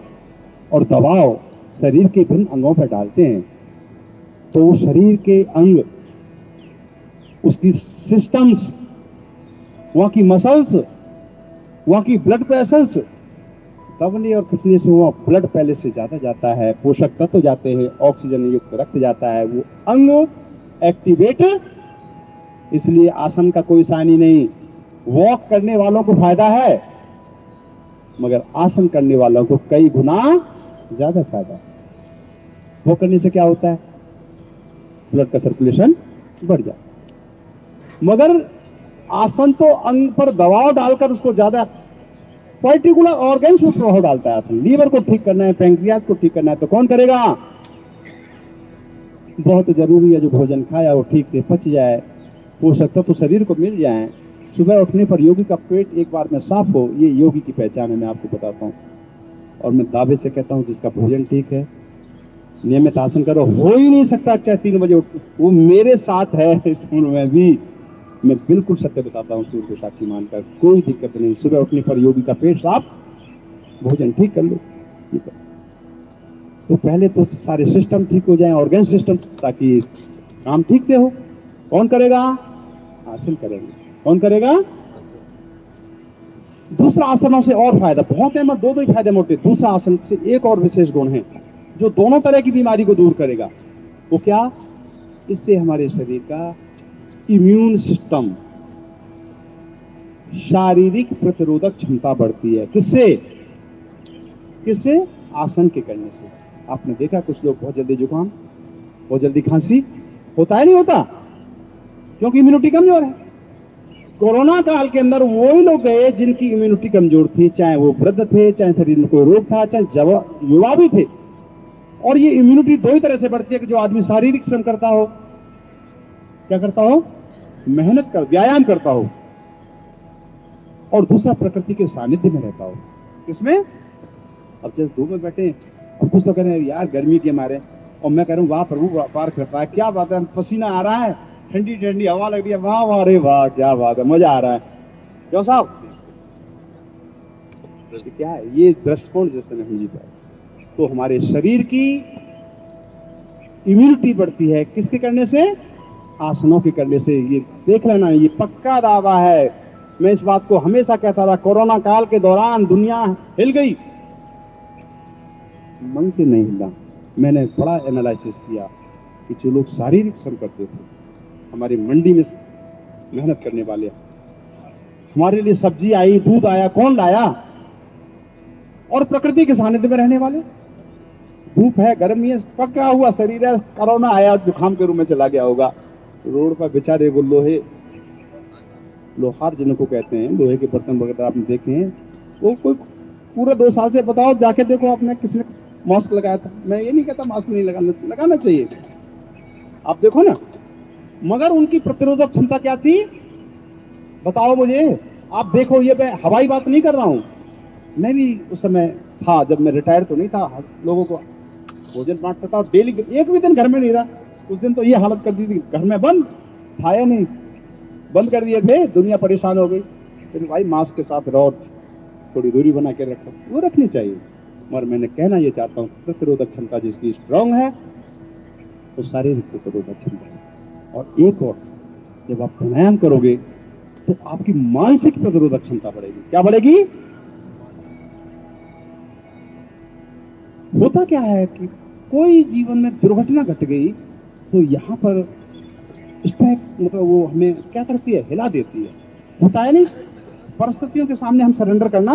Speaker 3: और दबाव शरीर के विभिन्न अंगों पर डालते हैं तो वो शरीर के अंग, उसकी सिस्टम्स, वहां की मसल्स, वहां की ब्लड प्रेशर्स, दबने और खिंचने से वहां ब्लड पहले से ज्यादा जाता है, पोषक तत्व जाते हैं, ऑक्सीजन युक्त रक्त जाता है, वो अंग एक्टिवेट। इसलिए आसन का कोई सानी नहीं। वॉक करने वालों को फायदा है, मगर आसन करने वालों को कई गुना ज्यादा फायदा है। वॉक करने से क्या होता है? ब्लड का सर्कुलेशन बढ़ जाता है। मगर आसन तो अंग पर दबाव डालकर उसको ज्यादा पर्टिकुलर ऑर्गन्स में प्रभाव डालता है। आसन लीवर को ठीक करना है, पैंक्रियाज को ठीक करना है, तो कौन करेगा? बहुत जरूरी है जो भोजन खाया वो ठीक से पच जाए, पोषक तत्व तो शरीर को मिल जाए। सुबह उठने पर योगी का पेट एक बार में साफ हो, ये योगी की पहचान है, मैं आपको बताता हूँ। और मैं दावे से कहता हूँ जिसका भोजन ठीक है, नियमित आसन करो, हो ही नहीं सकता चाहे 3 बजे उठ। वो मेरे साथ है इस उम्र में भी, मैं बिल्कुल सत्य बताता हूँ, सूर्य को साक्षी मानकर, कोई दिक्कत नहीं। सुबह उठने पर योगी का पेट साफ, भोजन ठीक कर लो, ठीक है। तो पहले तो सारे सिस्टम ठीक हो जाएं, ऑर्गन सिस्टम, ताकि काम ठीक से हो। कौन करेगा? आसन करेंगे। कौन करेगा? दूसरा, आसनों से और फायदा बहुत है, मैं दो ही फायदे मोटे। दूसरा आसन से एक और विशेष गुण है जो दोनों तरह की बीमारी को दूर करेगा। वो क्या? इससे हमारे शरीर का इम्यून सिस्टम, शारीरिक प्रतिरोधक क्षमता बढ़ती है। किससे? किससे? आसन के करने से। आपने देखा कुछ लोग बहुत जल्दी जुकाम, बहुत जल्दी खांसी होता है, नहीं होता? क्योंकि इम्यूनिटी कमजोर है। कोरोना काल के अंदर वही लोग गए जिनकी इम्यूनिटी कमजोर थी, चाहे वो वृद्ध थे, चाहे शरीर में कोई रोग था, चाहे युवा भी थे। और ये इम्यूनिटी दो ही तरह से बढ़ती है कि जो आदमी शारीरिक श्रम करता हो, क्या करता हो? मेहनत कर, व्यायाम करता हो, और दूसरा प्रकृति के सानिध्य में रहता हो। किसमें? अब जैसे धूप में बैठे और कुछ तो कह रहे हैं यार गर्मी के मारे, और मैं कह रहा हूँ वाह प्रभु पार करता है, क्या बात है, पसीना आ रहा है, ठंडी ठंडी हवा लग रही है, वाह वाह रे वाह, क्या बात है, मजा आ रहा है। क्यों साहब? क्या है ये दृष्टिकोण जिस तरह हम जी पाए, तो हमारे शरीर की इम्यूनिटी बढ़ती है। किसके करने से? आसनों के करने से। ये देख लेना, ये पक्का दावा है। मैं इस बात को हमेशा कहता रहा, कोरोना काल के दौरान दुनिया हिल गई, मन से नहीं हिला। मैंने बड़ा एनालिसिस किया कि जो लोग शारीरिक श्रम करते थे, हमारी मंडी में मेहनत करने वाले, हमारे लिए सब्जी आई, दूध आया, कौन लाया? और प्रकृति के सानिध्य में रहने वाले। धूप है, गर्मी है, पका हुआ शरीर है, कोरोना आया जुकाम के रूप में चला गया होगा। रोड पर बेचारे वो लोहार जिनको कहते हैं, लोहे के बर्तन वगैरह आपने देखे हैं, वो कोई पूरे 2 साल से बताओ जाके देखो आपने किसने मास्क लगाया था। मैं ये नहीं कहता मास्क नहीं लगाना चाहिए, आप देखो ना, मगर उनकी प्रतिरोधक क्षमता क्या थी बताओ मुझे। आप देखो, ये मैं हवाई बात नहीं कर रहा हूं, मैं भी उस समय था, जब मैं रिटायर तो नहीं था, लोगों को भोजन बांटता था और डेली एक भी दिन घर में नहीं रहा। उस दिन तो ये हालत कर दी थी, घर में बंद, खाया नहीं, बंद कर दिए थे, दुनिया परेशान हो गई। फिर भाई मास्क के साथ रहो, थोड़ी दूरी बना के रखो, वो रखनी चाहिए। मगर मैंने कहना ये चाहता हूँ, प्रतिरोधक क्षमता जिसकी स्ट्रांग है वो शारीरिक प्रतिरोधक क्षमता है। और एक और, जब आप प्राणायाम करोगे तो आपकी मानसिक प्रतिरोधक क्षमता बढ़ेगी। क्या बढ़ेगी? होता क्या है कि कोई जीवन में दुर्घटना घट गई तो यहाँ पर स्ट्राइक, मतलब वो हमें क्या करती है, हिला देती है। होता है नहीं, परिस्थितियों के सामने हम सरेंडर करना,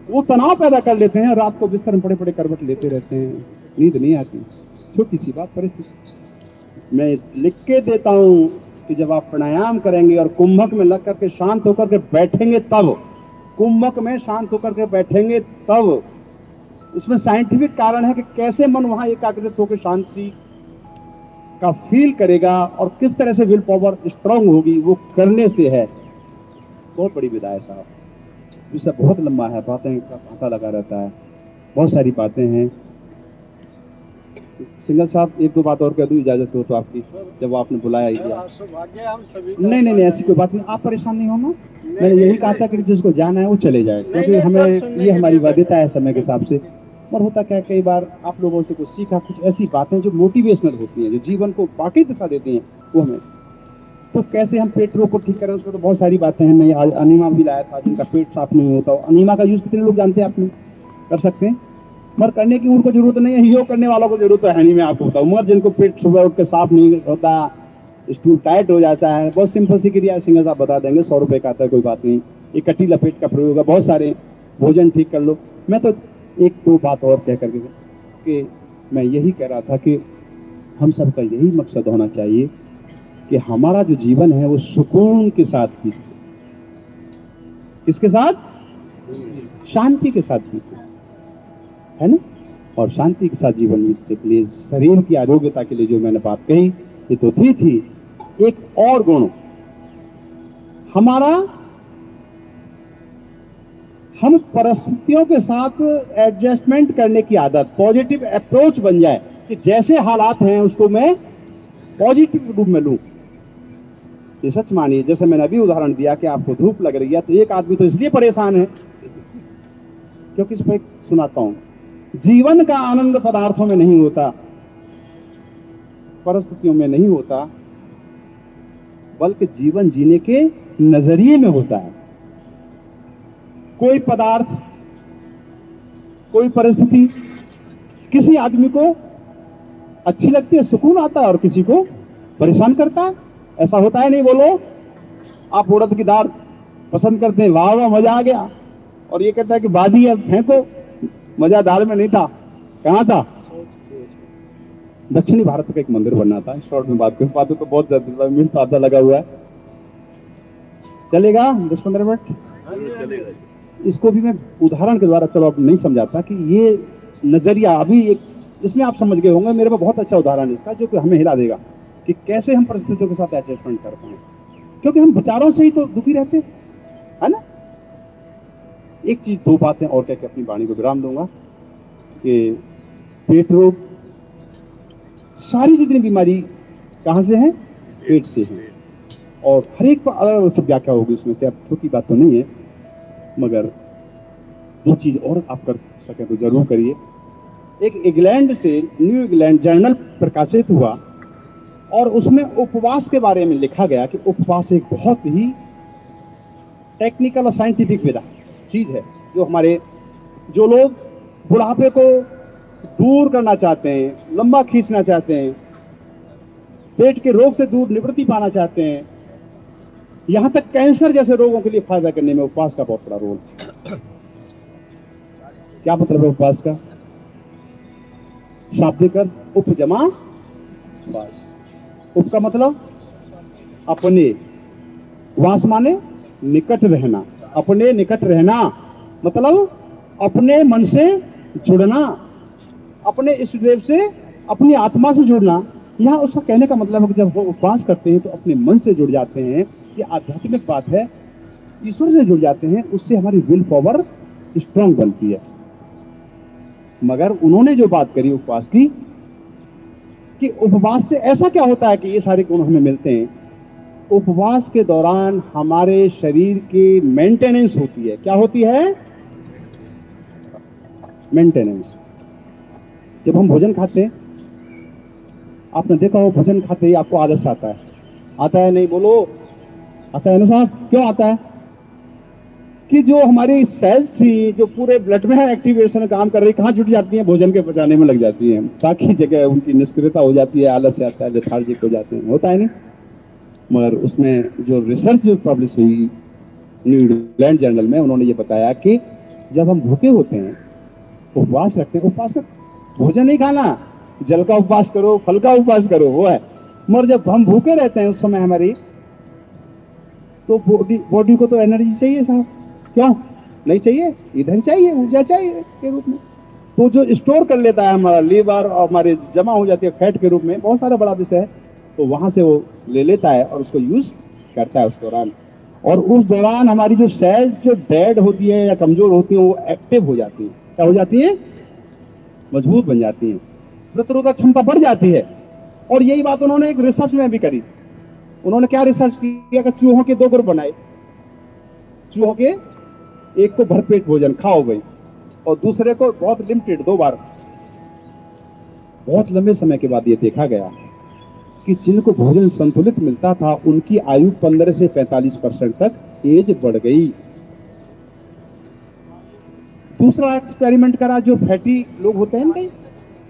Speaker 3: वो तनाव पैदा कर लेते हैं, रात को बिस्तर में पड़े पड़े करवट लेते रहते हैं, नींद नहीं आती। छोटी सी बात परिस्थिति मैं लिख के देता हूं कि जब आप प्राणायाम करेंगे और कुंभक में लग करके शांत होकर के बैठेंगे, तब कुंभक में शांत होकर के बैठेंगे तब, उसमें साइंटिफिक कारण है कि कैसे मन वहां एकाग्रित होकर शांति का फील करेगा और किस तरह से विल पावर स्ट्रांग होगी, वो करने से है। बहुत बड़ी विधा है साहब, इससे बहुत लंबा है, बातें का पता लगा रहता है, बहुत सारी बातें हैं। सिंगल साहब एक दो बात और कह दूं, इजाजत हो तो आपकी, जब आपने बुलाया ही दिया। नहीं, ऐसी कोई बात नहीं, आप परेशान नहीं होना। मैंने यही कहा था कि जिसको जाना है वो चले जाए, क्योंकि हमें ये हमारी बाध्यता है समय के हिसाब से। और होता क्या है, कई बार आप लोगों से कुछ सीखा, कुछ ऐसी बातें जो मोटिवेशनल होती हैं, जो जीवन को बाकी दिशा देती हैं, वो हमें, तो कैसे हम पेट रोग को ठीक करें, उसमें तो बहुत सारी बातें हैं। मैं आज अनीमा भी लाया था, जिनका पेट साफ नहीं होता। अनीमा का यूज कितने लोग जानते हैं? आपने कर सकते हैं, मगर करने की उनको जरूरत नहीं है, योग करने वालों को जरूरत है नहीं। मैं आपको बताऊं, मगर जिनको पेट सुबह उठ के साफ नहीं होता, स्टूल टाइट हो जाता है, बहुत सिंपल सी क्रिया सिंगल साहब बता देंगे, 100 रुपए का आता है, कोई बात नहीं। एक कटी लपेट का प्रयोग है, बहुत सारे, भोजन ठीक कर लो। मैं तो एक दो बात और कह करके कि मैं यही कह रहा था कि हम सबका यही मकसद होना चाहिए कि हमारा जो जीवन है वो सुकून के साथ बीते। किसके साथ? शांति के साथ बीते, है ना। और शांति के साथ जीवन बीतने के लिए, शरीर की आरोग्यता के लिए जो मैंने बात कही, ये तो थी। एक और गुण हमारा, हम परिस्थितियों के साथ एडजस्टमेंट करने की आदत, पॉजिटिव अप्रोच बन जाए कि जैसे हालात हैं उसको मैं पॉजिटिव रूप में लूं। ये सच मानिए, जैसे मैंने अभी उदाहरण दिया कि आपको धूप लग रही है, तो एक आदमी तो इसलिए परेशान है क्योंकि, इस पर सुनाता हूं, जीवन का आनंद पदार्थों में नहीं होता, परिस्थितियों में नहीं होता, बल्कि जीवन जीने के नजरिए में होता है। कोई पदार्थ, कोई परिस्थिति किसी आदमी को अच्छी लगती है, सुकून आता है, और किसी को परेशान करता है। ऐसा होता है नहीं? बोलो, आप उड़द की दाल पसंद करते हैं, वाह वाह मजा आ गया, और ये कहता है कि बादी है, फेंको, मजा दाल में नहीं था, कहाँ था? दक्षिणी भारत का एक मंदिर बनना था। शॉर्ट में बात करूं तो बहुत ज्यादा मिनट आधा लगा हुआ है, चलेगा 10-15 मिनट चलेगा। इसको भी मैं उदाहरण के द्वारा, चलो अब नहीं समझाता कि ये नजरिया अभी एक, इसमें आप समझ गए होंगे। मेरे पास बहुत अच्छा उदाहरण है इसका, जो कि हमें हिला देगा कि कैसे हम परिस्थितियों के साथ एडजस्टमेंट कर पाए, क्योंकि हम विचारों से ही तो दुखी रहते है ना। एक चीज, दो बातें और कह के अपनी वाणी को विराम दूंगा कि पेट रोग, सारी जितनी बीमारी कहां से है? पेट से है, और हर एक पर अलग अलग व्याख्या होगी उसमें से। अब छोटी बात तो नहीं है, मगर दो चीज और आप कर सके तो जरूर करिए। एक इंग्लैंड से न्यू इंग्लैंड जर्नल प्रकाशित हुआ, और उसमें उपवास के बारे में लिखा गया कि उपवास एक बहुत ही टेक्निकल और साइंटिफिक विधा चीज है, जो हमारे, जो लोग बुढ़ापे को दूर करना चाहते हैं, लंबा खींचना चाहते हैं, पेट के रोग से दूर निवृत्ति पाना चाहते हैं, यहां तक कैंसर जैसे रोगों के लिए फायदा करने में उपवास का बहुत बड़ा रोल। क्या मतलब है उपवास का? शाब्दिक अर्थ उप जमा वास। उप का मतलब अपने, वास माने निकट रहना, अपने निकट रहना मतलब अपने मन से जुड़ना, अपने इष्ट देव से, अपनी आत्मा से जुड़ना। यहाँ उसका कहने का मतलब है कि जब वो उपवास करते हैं तो अपने मन से जुड़ जाते हैं। ये आध्यात्मिक बात है, ईश्वर से जुड़ जाते हैं, उससे हमारी विल पावर स्ट्रांग बनती है। मगर उन्होंने जो बात करी उपवास की, कि उपवास से ऐसा क्या होता है कि ये सारे गुण हमें मिलते हैं। उपवास के दौरान हमारे शरीर की मेंटेनेंस होती है। क्या होती है? मेंटेनेंस। जब हम भोजन खाते हैं, आपने देखा हो भोजन खाते ही आपको आदत आता है, आता है नहीं बोलो, आता है ना साहब? क्यों आता है? कि जो हमारी सेल्स थी, जो पूरे ब्लड में एक्टिवेशन काम कर रही, कहाँ जुट जाती हैं? भोजन के पचाने में लग जाती हैं। बाकी जगह उनकी निष्क्रियता हो जाती है, आलस से आता है, लेथार्जिक हो जाते हैं, होता है नहीं। मगर उसमें जो रिसर्च जो पब्लिश हुई न्यू इंग्लैंड जर्नल में, उन्होंने ये बताया कि जब हम भूखे होते हैं, उपवास रखते हैं, उपवास का भोजन नहीं खाना, जल का उपवास करो, फल का उपवास करो, वो है। मगर जब हम भूखे रहते हैं उस समय हमारी तो बॉडी को तो एनर्जी चाहिए साहब। क्यों नहीं चाहिए? ईंधन चाहिए, ऊर्जा चाहिए के रूप में। तो जो स्टोर कर लेता है हमारा लीवर और हमारे जमा हो जाती है फैट के रूप में, बहुत सारा बड़ा विषय है, तो वहां से वो ले लेता है और उसको यूज करता है उस दौरान। और उस दौरान हमारी जो सेल्स जो डेड होती है या कमजोर होती है, वो एक्टिव हो जाती है। क्या हो जाती है? मजबूत बन जाती है, प्रतिरोधक क्षमता बढ़ जाती है। और यही बात उन्होंने एक रिसर्च में भी करी। उन्होंने क्या रिसर्च किया कि चूहों के 2 ग्रुप बनाए। चूहों के एक को भरपेट भोजन खाओ भाई, और दूसरे को बहुत लिमिटेड 2 बार। बहुत लंबे समय के बाद ये देखा गया कि जिनको भोजन संतुलित मिलता था, उनकी आयु 15 से 45% तक एज बढ़ गई। दूसरा एक्सपेरिमेंट करा, जो फैटी लोग होते हैं ना,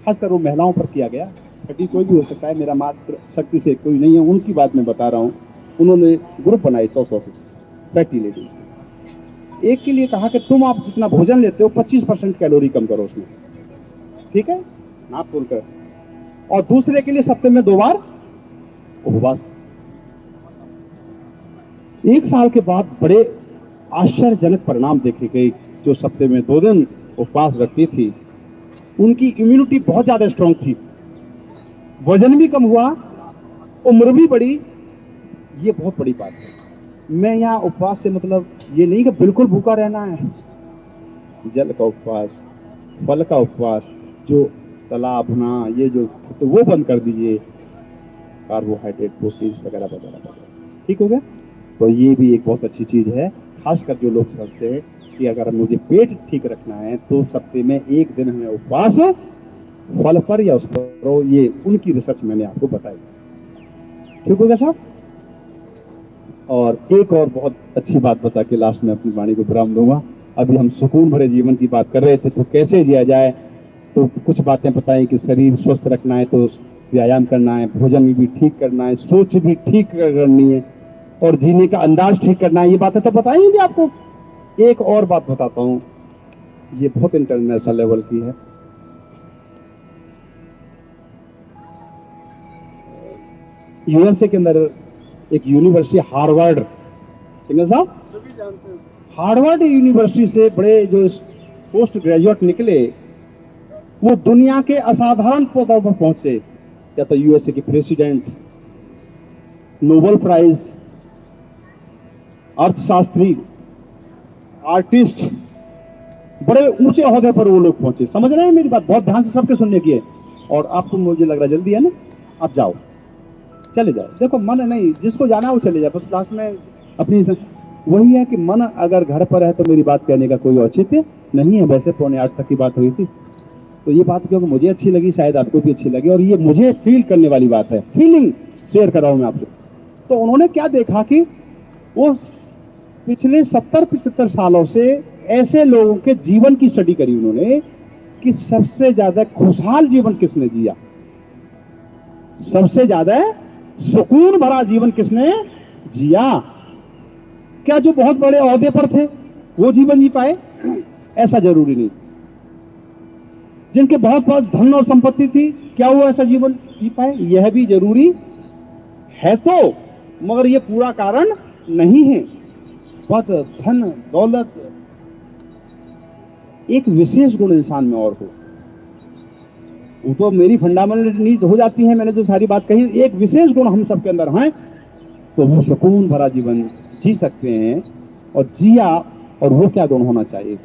Speaker 3: खासकर वो महिलाओं पर किया गया। फैटी कोई भी हो सकता है, मेरा मात्र शक्ति से कोई नहीं है, उनकी बात मैं बता रहा हूँ। उन्होंने ग्रुप बनाए 100 फैटी लेडीज। एक के लिए कहा कि तुम आप जितना भोजन लेते हो 25% कैलोरी कम करो उसमें, ठीक है, नाप तोल कर। और दूसरे के लिए सप्ताह में 2 बार उपवास। 1 साल के बाद बड़े आश्चर्यजनक परिणाम देखे गए। जो सप्ताह में 2 दिन उपवास रखती थी, उनकी इम्यूनिटी बहुत ज्यादा स्ट्रांग थी, वजन भी कम हुआ, उम्र भी बढ़ी। ये बहुत बड़ी बात है। मैं यहाँ उपवास से मतलब ये नहीं कि बिल्कुल भूखा रहना है। जल का उपवास, फल का उपवास, जो तला भुना ये जो तो वो बंद कर दीजिए, कार्बोहाइड्रेट, प्रोटीन वगैरह वगैरह वगैरह, ठीक हो गया। तो ये भी एक बहुत अच्छी चीज है। खासकर जो लोग समझते हैं कि अगर मुझे पेट ठीक रखना है तो सप्ताह में 1 दिन हमें उपवास फल पर या उस पर, ये उनकी रिसर्च मैंने आपको बताई, ठीक हो गया साहब। और एक और बहुत अच्छी बात बता के लास्ट में अपनी वाणी को विराम दूंगा। अभी हम सुकून भरे जीवन की बात कर रहे थे, तो कैसे जिया जाए, तो कुछ बातें बताई कि शरीर स्वस्थ रखना है तो व्यायाम करना है, भोजन भी ठीक करना है, सोच भी ठीक करनी है, और जीने का अंदाज ठीक करना है। ये बातें तो बताई थी आपको। एक और बात बताता हूं, ये बहुत इंटरनेशनल लेवल की है। यूएसए के अंदर एक यूनिवर्सिटी हार्वर्ड, साहब सभी जानते हैं, हार्वर्ड यूनिवर्सिटी से बड़े जो पोस्ट ग्रेजुएट निकले, वो दुनिया के असाधारण पदों पर पहुंचे। या तो यूएसए के प्रेसिडेंट, नोबेल प्राइज, अर्थशास्त्री, आर्टिस्ट, बड़े ऊंचे ओहदे पर वो लोग पहुंचे। समझ रहे हैं मेरी बात? बहुत ध्यान से सबके सुनने की है। और आपको मुझे लग रहा है जल्दी है ना, आप जाओ, चले जाओ। देखो मन नहीं, जिसको जाना वो चले जाए, बस लास्ट में अपनी वही है कि मन अगर घर पर है तो मेरी बात कहने का कोई औचित्य नहीं है। वैसे 7:45 तक की बात हुई थी, तो ये बात क्योंकि मुझे अच्छी लगी, शायद आपको भी अच्छी लगी, और ये मुझे फील करने वाली बात है, फीलिंग शेयर कर रहा हूं मैं आपसे। तो उन्होंने क्या देखा कि वो पिछले 70-75 सालों से ऐसे लोगों के जीवन की स्टडी करी उन्होंने कि सबसे ज्यादा खुशहाल जीवन किसने जिया, सबसे ज्यादा सुकून भरा जीवन किसने जिया। क्या जो बहुत बड़े ओहदे पर थे वो जीवन जी पाए? ऐसा जरूरी नहीं। जिनके बहुत बहुत धन और संपत्ति थी, क्या वो ऐसा जीवन जी पाए? यह भी जरूरी है तो, मगर ये पूरा कारण नहीं है। बस धन दौलत एक विशेष गुण इंसान में और हो, वो तो मेरी फंडामेंटल नीड हो जाती है, मैंने जो सारी बात कही, एक विशेष गुण हम सबके अंदर हैं तो वो सुकून भरा जीवन जी सकते हैं। और जिया, और वो क्या गुण होना चाहिए?